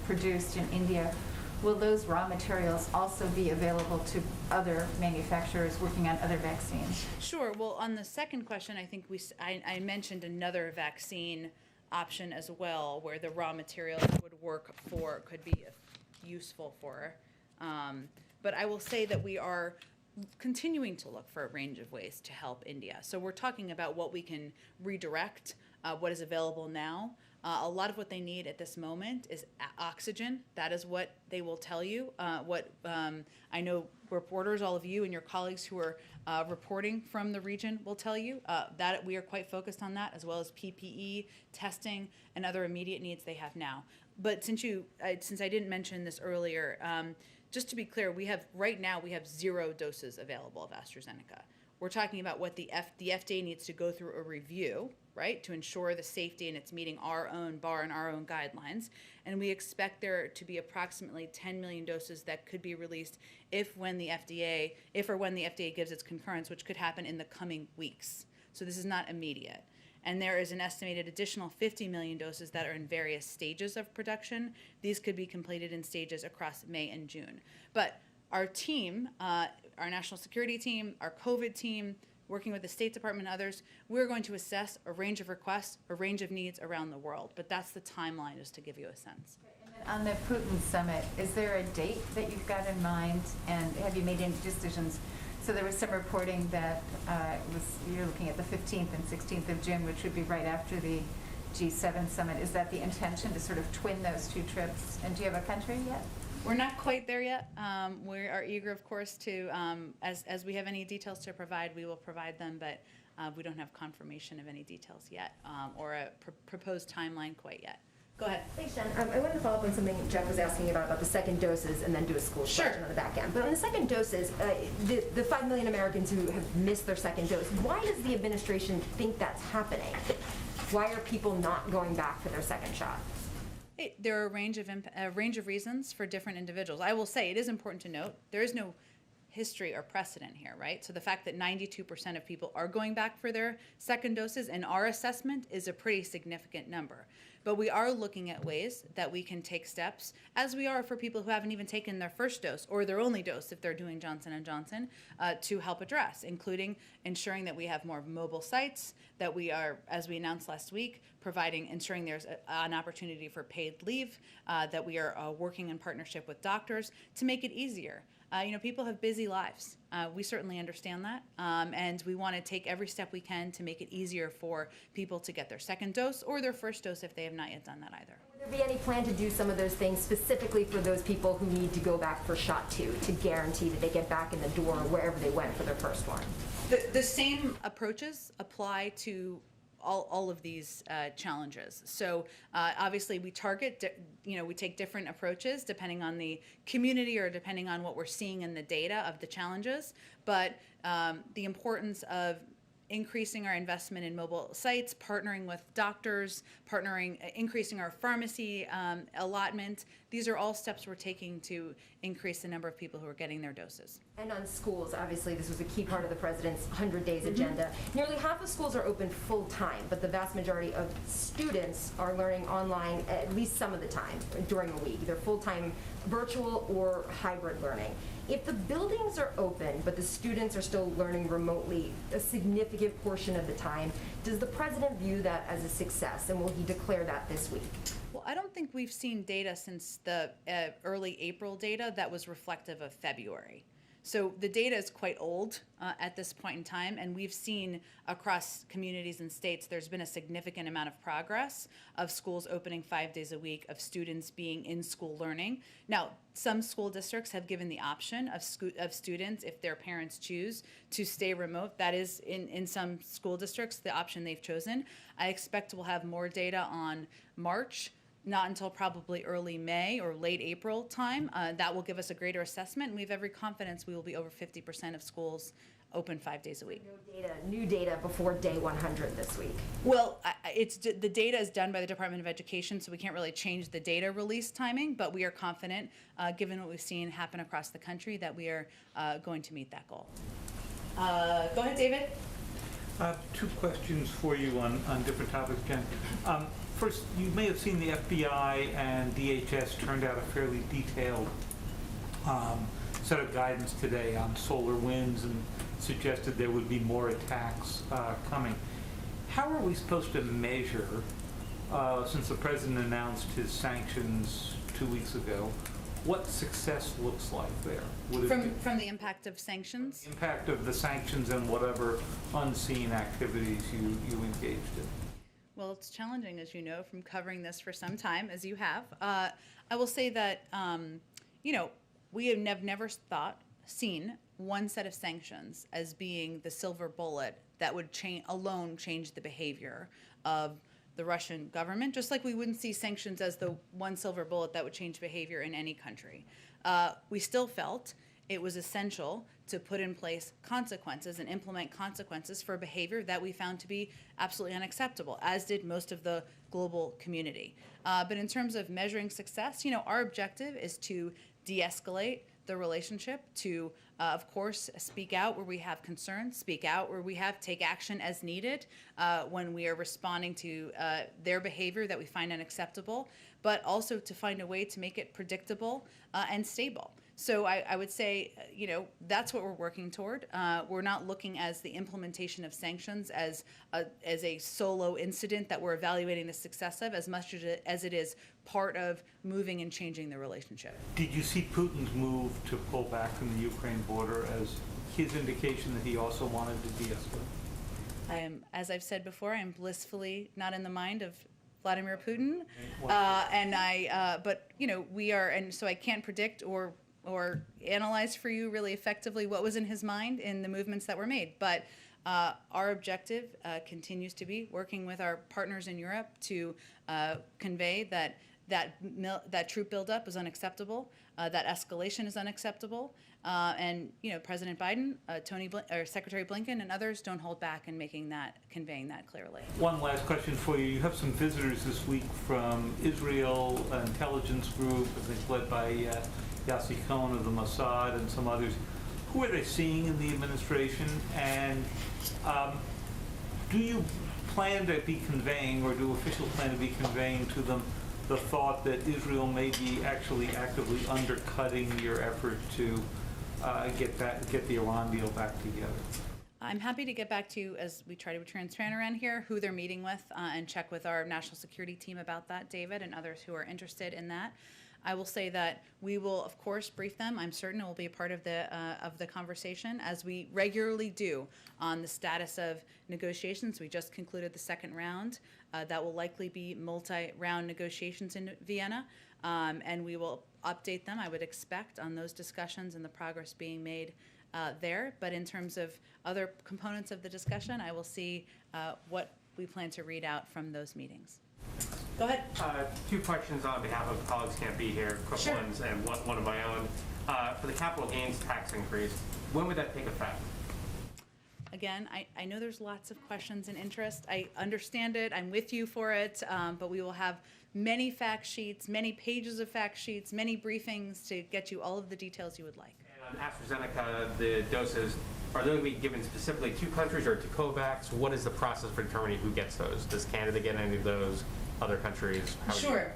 produced in India. Will those raw materials also be available to other manufacturers working on other vaccines? Sure. Well, on the second question, I think I mentioned another vaccine option as well, where the raw materials could be useful for. But I will say that we are continuing to look for a range of ways to help India. So we're talking about what we can redirect, what is available now. A lot of what they need at this moment is oxygen. That is what they will tell you. I know reporters, all of you and your colleagues who are reporting from the region will tell you that we are quite focused on that, as well as PPE, testing, and other immediate needs they have now. But since I didn't mention this earlier, just to be clear, right now we have 0 doses available of AstraZeneca. We're talking about what the FDA needs to go through a review, right, to ensure the safety and it's meeting our own bar and our own guidelines. And we expect there to be approximately 10 million doses that could be released if or when the FDA gives its concurrence, which could happen in the coming weeks. So this is not immediate. And there is an estimated additional 50 million doses that are in various stages of production. These could be completed in stages across May and June. But our team, our national security team, our COVID team, working with the State Department and others, we're going to assess a range of requests, a range of needs around the world. But that's the timeline, just to give you a sense. On the Putin Summit, is there a date that you've got in mind, and have you made any decisions? So there was some reporting that you're looking at the 15th and 16th of June, which would be right after the G7 summit. Is that the intention, to sort of twin those two trips? And do you have a country yet? We're not quite there yet. We are eager, of course, to, as we have any details to provide, we will provide them, but we don't have confirmation of any details yet, or a proposed timeline quite yet. Go ahead. Thanks, Jen. I wanted to follow up on something Jeff was asking about the second doses and then do a school question on the back end. But on the second doses, the 5 million Americans who have missed their second dose, why does the administration think that's happening? Why are people not going back for their second shot? There are a range of reasons for different individuals. I will say it is important to note there is no history or precedent here, right? So the fact that 92% of people are going back for their second doses in our assessment is a pretty significant number. But we are looking at ways that we can take steps, as we are for people who haven't even taken their first dose or their only dose if they're doing Johnson & Johnson, to help address, including ensuring that we have more mobile sites, that we are, as we announced last week, ensuring there's an opportunity for paid leave, that we are working in partnership with doctors to make it easier. People have busy lives. We certainly understand that, and we want to take every step we can to make it easier for people to get their second dose or their first dose if they have not yet done that either. Would there be any plan to do some of those things specifically for those people who need to go back for shot 2 to guarantee that they get back in the door wherever they went for their first one? The same approaches apply to all of these challenges. So obviously we target, we take different approaches depending on the community or depending on what we're seeing in the data of the challenges. But the importance of increasing our investment in mobile sites, partnering with doctors, increasing our pharmacy allotment. These are all steps we're taking to increase the number of people who are getting their doses. And on schools, obviously this was a key part of the president's 100 days agenda. Nearly half of schools are open full time, but the vast majority of students are learning online at least some of the time during the week, either full-time virtual or hybrid learning. If the buildings are open, but the students are still learning remotely a significant portion of the time, does the president view that as a success, and will he declare that this week? Well, I don't think we've seen data since the early April data that was reflective of February. So the data is quite old at this point in time, and we've seen across communities and states there's been a significant amount of progress of schools opening 5 days a week, of students being in school learning. Now, some school districts have given the option of students, if their parents choose, to stay remote. That is, in some school districts, the option they've chosen. I expect we'll have more data on March, not until probably early May or late April time. That will give us a greater assessment, and we have every confidence we will be over 50% of schools open 5 days a week. New data before day 100 this week. Well, the data is done by the Department of Education, so we can't really change the data release timing, but we are confident, given what we've seen happen across the country, that we are going to meet that goal. Go ahead, David. Two questions for you on different topics, Jen. First, you may have seen the FBI and DHS turned out a fairly detailed set of guidance today on solar winds and suggested there would be more attacks coming. How are we supposed to measure, since the president announced his sanctions 2 weeks ago, what success looks like there? Would it From the impact of sanctions? impact of the sanctions and whatever unseen activities you engaged in? Well, it's challenging, as you know, from covering this for some time, as you have. I will say that, we have never seen one set of sanctions as being the silver bullet that would alone change the behavior of the Russian government, just like we wouldn't see sanctions as the one silver bullet that would change behavior in any country. We still felt it was essential to put in place consequences and implement consequences for behavior that we found to be absolutely unacceptable, as did most of the global community. But in terms of measuring success, our objective is to de-escalate the relationship, to, of course, speak out where we have concerns, speak out where we take action as needed when we are responding to their behavior that we find unacceptable, but also to find a way to make it predictable and stable. So I would say, that's what we're working toward. We're not looking as the implementation of sanctions as a solo incident that we're evaluating the success of, as much as it is part of moving and changing the relationship. Did you see Putin's move to pull back from the Ukraine border as his indication that he also wanted to de-escalate? As I've said before, I'm blissfully not in the mind of Vladimir Putin, but we are, and so I can't predict or analyze for you really effectively what was in his mind in the movements that were made. But our objective continues to be working with our partners in Europe to convey that troop buildup is unacceptable, that escalation is unacceptable, and President Biden, Secretary Blinken, and others don't hold back in conveying that clearly. One last question for you. You have some visitors this week from Israel intelligence group, I think led by Yossi Cohen of the Mossad and some others. Who are they seeing in the administration, and do you plan to be conveying, or do officials plan to be conveying to them the thought that Israel may be actually actively undercutting your effort to get the Iran deal back together? I'm happy to get back to you, as we try to be transparent around here, who they're meeting with and check with our national security team about that, David, and others who are interested in that. I will say that we will, of course, brief them. I'm certain it will be a part of the conversation, as we regularly do, on the status of negotiations. We just concluded the second round. That will likely be multi-round negotiations in Vienna, and we will update them, I would expect, on those discussions and the progress being made there. But in terms of other components of the discussion, I will see what we plan to read out from those meetings. Go ahead. Two questions on behalf of colleagues can't be here, quick Sure. ones, and one of my own. For the capital gains tax increase, when would that take effect? Again, I know there's lots of questions and interest. I understand it. I'm with you for it. But we will have many fact sheets, many pages of fact sheets, many briefings to get you all of the details you would like. And on AstraZeneca, the doses, are they going to be given specifically to countries or to COVAX? What is the process for determining who gets those? Does Canada get any of those? Other countries? Sure.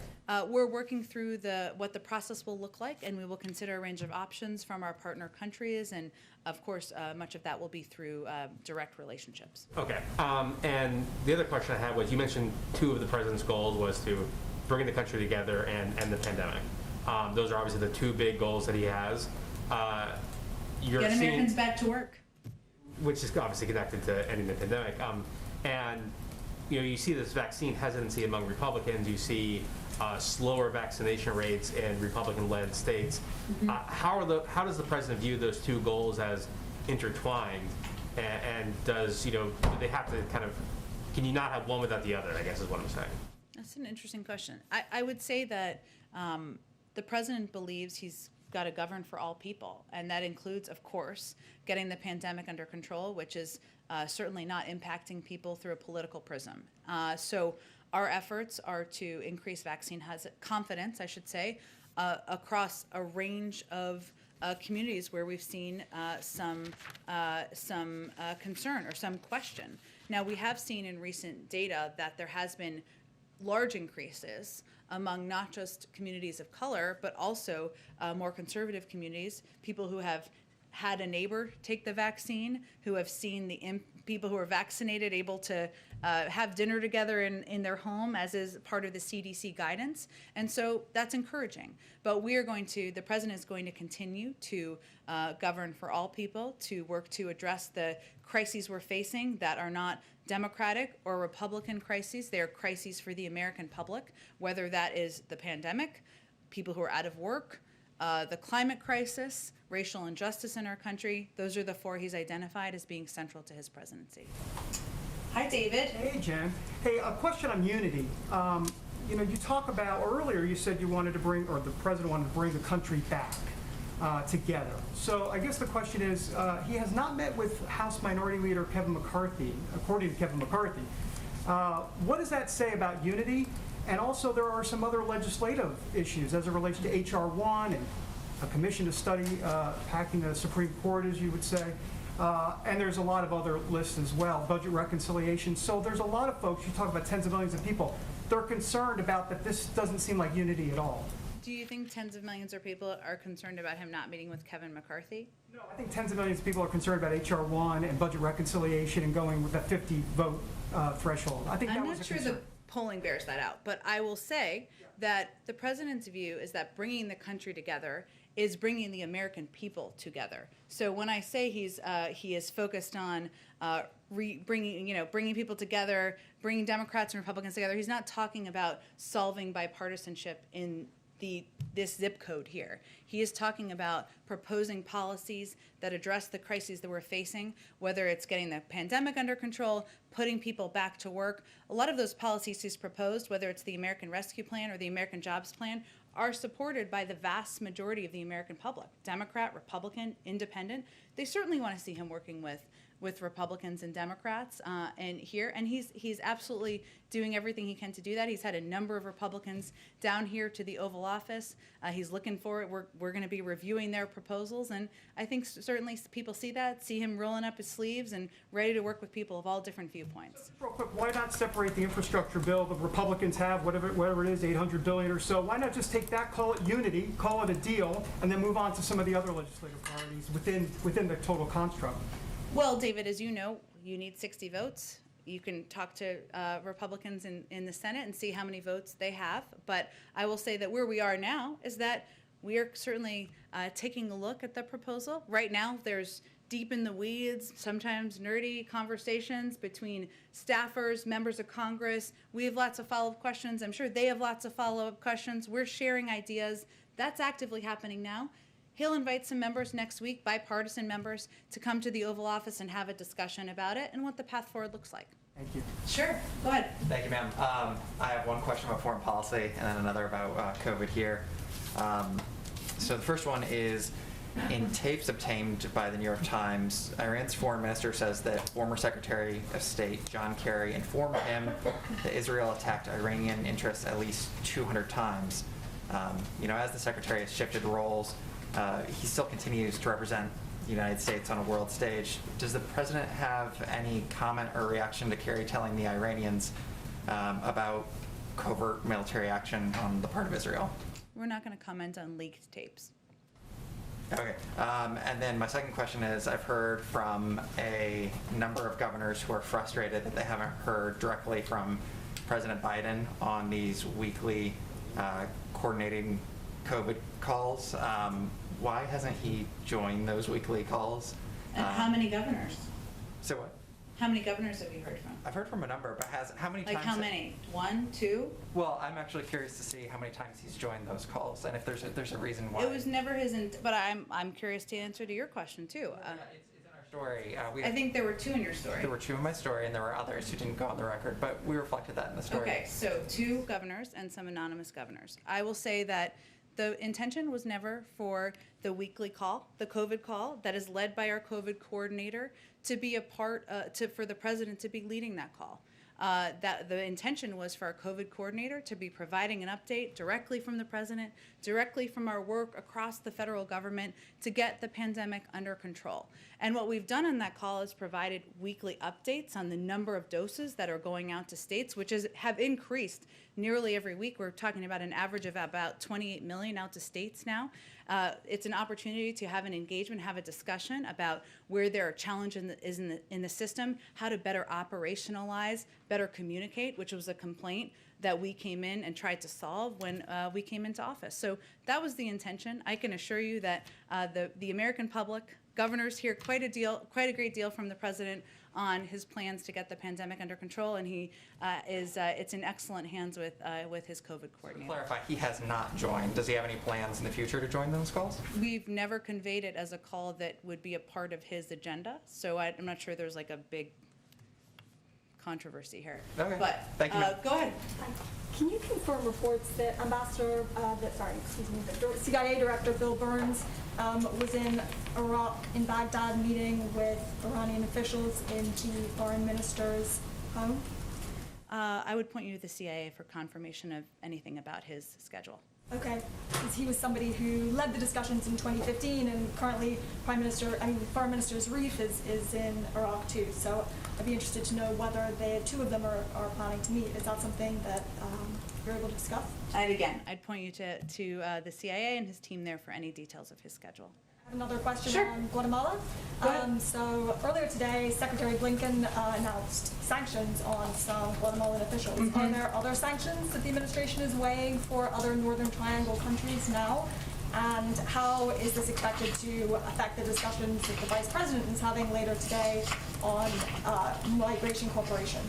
We're working through what the process will look like, and we will consider a range of options from our partner countries, and of course, much of that will be through direct relationships. Okay. And the other question I had was, you mentioned two of the president's goals was to bring the country together and end the pandemic. Those are obviously the two big goals that he has. you're Get seeing, Americans back to work. which is obviously connected to ending the pandemic. And you see this vaccine hesitancy among Republicans. You see slower vaccination rates in Republican-led states. How does the president view those two goals as intertwined? And does do they have to kind of? Can you not have one without the other? I guess is what I'm saying. That's an interesting question. I would say that the president believes he's got to govern for all people, and that includes, of course, getting the pandemic under control, which is certainly not impacting people through a political prism. So our efforts are to increase vaccine confidence, I should say, across a range of communities where we've seen some concern or some question. Now, we have seen in recent data that there has been large increases among not just communities of color, but also more conservative communities, people who have had a neighbor take the vaccine, who have seen the people who are vaccinated able to have dinner together in their home, as is part of the CDC guidance. And so that's encouraging. But the president is going to continue to govern for all people, to work to address the crises we're facing that are not Democratic or Republican crises. They are crises for the American public, whether that is the pandemic, people who are out of work, the climate crisis, racial injustice in our country. Those are the four he's identified as being central to his presidency. Hi, David. Hey, Jen. Hey, a question on unity. You talk about, earlier you said you wanted to bring, or the president wanted to bring the country back together. So I guess the question is, he has not met with House Minority Leader Kevin McCarthy, according to Kevin McCarthy. What does that say about unity? And also there are some other legislative issues as it relates to H.R. 1 and a commission to study packing the Supreme Court, as you would say. And there's a lot of other lists as well, budget reconciliation. So there's a lot of folks, you talk about tens of millions of people, they're concerned about that this doesn't seem like unity at all. Do you think tens of millions of people are concerned about him not meeting with Kevin McCarthy? No, I think tens of millions of people are concerned about H.R. 1 and budget reconciliation and going with that 50 vote threshold. I think that was a concern. I'm not sure the polling bears that out, but I will say that the president's view is that bringing the country together is bringing the American people together. So when I say he is focused on bringing people together, bringing Democrats and Republicans together, he's not talking about solving bipartisanship in this zip code here. He is talking about proposing policies that address the crises that we're facing, whether it's getting the pandemic under control, putting people back to work. A lot of those policies he's proposed, whether it's the American Rescue Plan or the American Jobs Plan, are supported by the vast majority of the American public, Democrat, Republican, Independent. They certainly want to see him working with Republicans and Democrats and he's absolutely doing everything he can to do that. He's had a number of Republicans down here to the Oval Office. He's looking for it. We're going to be reviewing their proposals, and I think certainly people see him rolling up his sleeves and ready to work with people of all different viewpoints. Real quick, why not separate the infrastructure bill the Republicans have, whatever it is, $800 billion or so? Why not just take that, call it unity, call it a deal, and then move on to some of the other legislative priorities within the total construct? Well, David, as you know, you need 60 votes. You can talk to Republicans in the Senate and see how many votes they have. But I will say that where we are now is that we are certainly taking a look at the proposal. Right now, there's deep in the weeds, sometimes nerdy conversations between staffers, members of Congress. We have lots of follow-up questions. I'm sure they have lots of follow-up questions. We're sharing ideas. That's actively happening now. He'll invite some members next week, bipartisan members, to come to the Oval Office and have a discussion about it and what the path forward looks like. Thank you. Sure, go ahead. Thank you, ma'am. I have one question about foreign policy and then another about COVID here. So the first one is, in tapes obtained by the New York Times, Iran's foreign minister says that former Secretary of State John Kerry informed him that Israel attacked Iranian interests at least 200 times. As the secretary has shifted roles, he still continues to represent the United States on a world stage. Does the president have any comment or reaction to Kerry telling the Iranians about covert military action on the part of Israel? We're not going to comment on leaked tapes. Okay. And then my second question is, I've heard from a number of governors who are frustrated that they haven't heard directly from President Biden on these weekly coordinating COVID calls. Why hasn't he joined those weekly calls? And how many governors? So what? How many governors have you heard from? I've heard from a number, but how many Like times? how many? 1, 2? Well, I'm actually curious to see how many times he's joined those calls, and if there's a reason why. It was never his, but I'm curious to answer to your question too. Yeah, it's in our story. I think there were 2 in your story. There were 2 in my story, and there were others who didn't go on the record, but we reflected that in the story. Okay, so 2 governors and some anonymous governors. I will say that the intention was never for the weekly call, the COVID call that is led by our COVID coordinator, to be a part, for the president to be leading that call. That the intention was for our COVID coordinator to be providing an update directly from the president, directly from our work across the federal government to get the pandemic under control. And what we've done on that call is provided weekly updates on the number of doses that are going out to states, which have increased nearly every week. We're talking about an average of about 28 million out to states now. It's an opportunity to have an engagement, have a discussion about where there are challenges in the system, how to better operationalize, better communicate, which was a complaint that we came in and tried to solve when we came into office. So that was the intention. I can assure you that the American public, governors hear quite a great deal from the president on his plans to get the pandemic under control, and it's in excellent hands with his COVID coordinator. To clarify, he has not joined. Does he have any plans in the future to join those calls? We've never conveyed it as a call that would be a part of his agenda, so I'm not sure there's like a big controversy here. Okay. But Thank you, ma'am. go ahead. Can you confirm reports that CIA Director Bill Burns was in Iraq, in Baghdad, meeting with Iranian officials in the foreign minister's home? I would point you to the CIA for confirmation of anything about his schedule. Okay, because he was somebody who led the discussions in 2015, and currently Foreign Minister Zarif is in Iraq too. So I'd be interested to know whether the 2 of them are planning to meet. Is that something that you're able to discuss? And again, I'd point you to the CIA and his team there for any details of his schedule. I have another question Sure. on Guatemala. So earlier today, Secretary Blinken announced sanctions on some Guatemalan officials. Mm-hmm. Are there other sanctions that the administration is weighing for other Northern Triangle countries now? And how is this expected to affect the discussions that the Vice President is having later today on migration cooperation?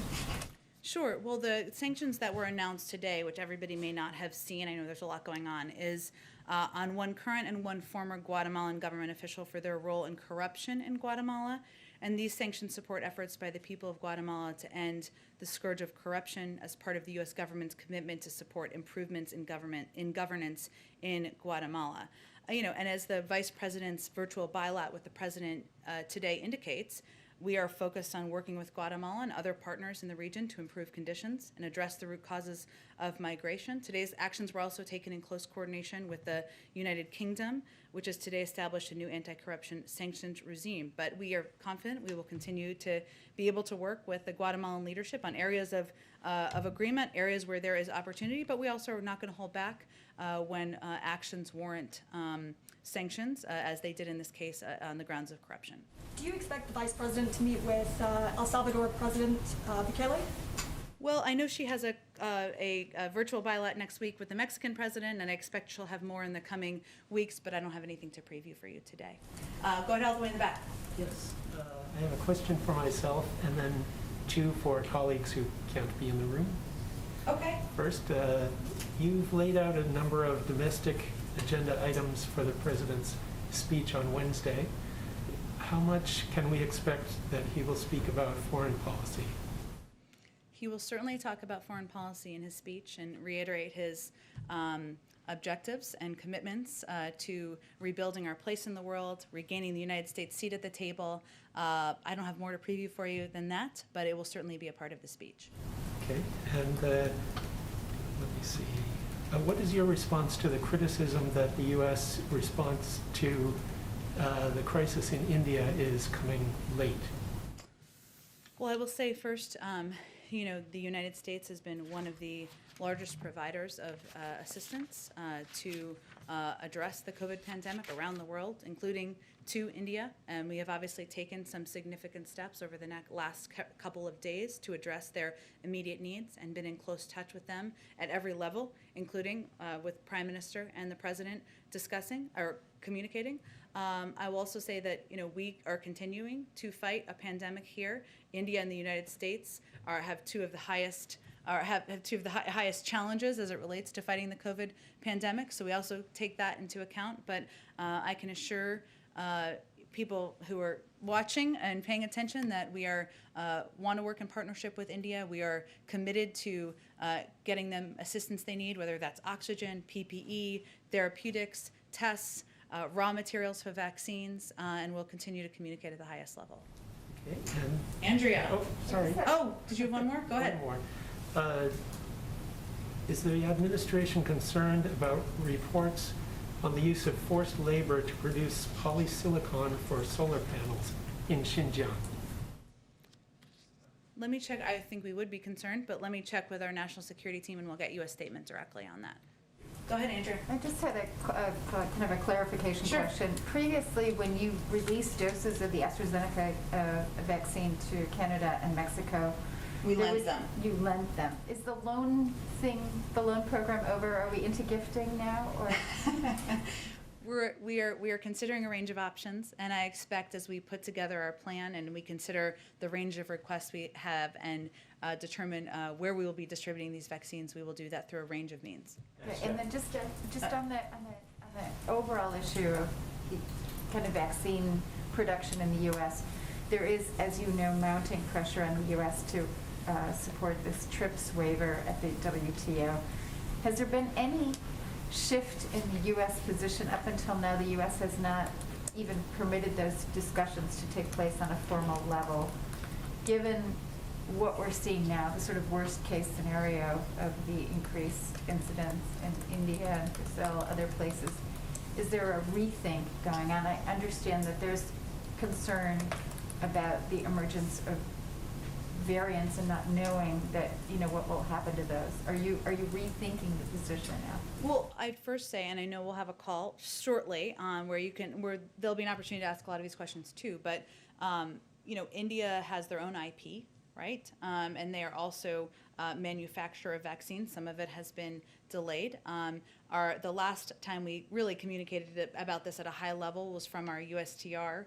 Sure. Well, the sanctions that were announced today, which everybody may not have seen, I know there's a lot going on, is on 1 current and 1 former Guatemalan government official for their role in corruption in Guatemala. And these sanctions support efforts by the people of Guatemala to end the scourge of corruption as part of the U.S. government's commitment to support improvements in governance in Guatemala. And as the Vice President's virtual bilat with the President today indicates, we are focused on working with Guatemala and other partners in the region to improve conditions and address the root causes of migration. Today's actions were also taken in close coordination with the United Kingdom, which has today established a new anti-corruption sanctions regime. But we are confident we will continue to be able to work with the Guatemalan leadership on areas of agreement, areas where there is opportunity, but we also are not going to hold back when actions warrant sanctions, as they did in this case on the grounds of corruption. Do you expect the Vice President to meet with El Salvador President Bukele? Well, I know she has a virtual bilat next week with the Mexican president, and I expect she'll have more in the coming weeks, but I don't have anything to preview for you today. Go ahead, all the way in the back. Yes, I have a question for myself and then 2 for colleagues who can't be in the room. Okay. First, you've laid out a number of domestic agenda items for the president's speech on Wednesday. How much can we expect that he will speak about foreign policy? He will certainly talk about foreign policy in his speech and reiterate his objectives and commitments to rebuilding our place in the world, regaining the United States seat at the table. I don't have more to preview for you than that, but it will certainly be a part of the speech. Okay, and let me see. What is your response to the criticism that the U.S. response to the crisis in India is coming late? Well, I will say first, the United States has been one of the largest providers of assistance to address the COVID pandemic around the world, including to India. And we have obviously taken some significant steps over the last couple of days to address their immediate needs and been in close touch with them at every level, including with Prime Minister and the President discussing or communicating. I will also say that we are continuing to fight a pandemic here. India and the United States have two of the highest highest challenges as it relates to fighting the COVID pandemic. So we also take that into account. But I can assure people who are watching and paying attention that we want to work in partnership with India. We are committed to getting them assistance they need, whether that's oxygen, PPE, therapeutics, tests, raw materials for vaccines, and we'll continue to communicate at the highest level. Okay, and Andrea. Oh, sorry. Oh, did you have one more? Go ahead. One more. Is the administration concerned about reports on the use of forced labor to produce polysilicon for solar panels in Xinjiang? Let me check. I think we would be concerned, but let me check with our national security team and we'll get you a statement directly on that. Go ahead, Andrea. I just had a kind of a clarification Sure. question. Previously, when you released doses of the AstraZeneca vaccine to Canada and Mexico, We lent them. You lent them. Is the loan program over? Are we into gifting now, or? We are considering a range of options, and I expect as we put together our plan and we consider the range of requests we have and determine where we will be distributing these vaccines, we will do that through a range of means. Okay, and then just on the overall issue of the kind of vaccine production in the U.S., there is, as you know, mounting pressure on the U.S. to support this TRIPS waiver at the WTO. Has there been any shift in the U.S. position? Up until now, the U.S. has not even permitted those discussions to take place on a formal level. Given what we're seeing now, the sort of worst case scenario of the increased incidence in India and Brazil, other places, is there a rethink going on? I understand that there's concern about the emergence of variants and not knowing that, what will happen to those. Are you rethinking the position now? Well, I'd first say, and I know we'll have a call shortly where there'll be an opportunity to ask a lot of these questions too, but India has their own IP, right? And they are also manufacturer of vaccines. Some of it has been delayed. The last time we really communicated about this at a high level was from our USTR,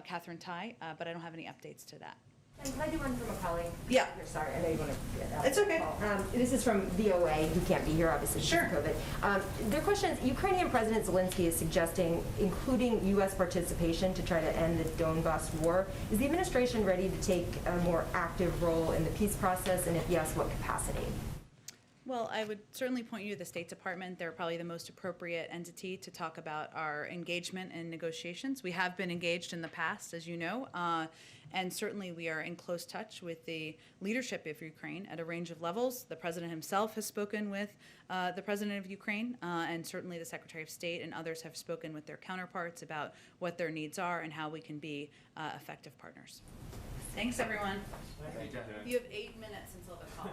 Catherine Tai, but I don't have any updates to that. And can I do one from a colleague? Yeah. Sorry, I know you want to get out. It's okay. This is from VOA, who can't be here, obviously, Sure. because of COVID. Their question is, Ukrainian President Zelensky is suggesting including U.S. participation to try to end the Donbass war. Is the administration ready to take a more active role in the peace process, and if yes, what capacity? Well, I would certainly point you to the State Department. They're probably the most appropriate entity to talk about our engagement and negotiations. We have been engaged in the past, as you know, and certainly we are in close touch with the leadership of Ukraine at a range of levels. The President himself has spoken with the President of Ukraine, and certainly the Secretary of State and others have spoken with their counterparts about what their needs are and how we can be effective partners. Thanks, everyone. You have 8 minutes until the call.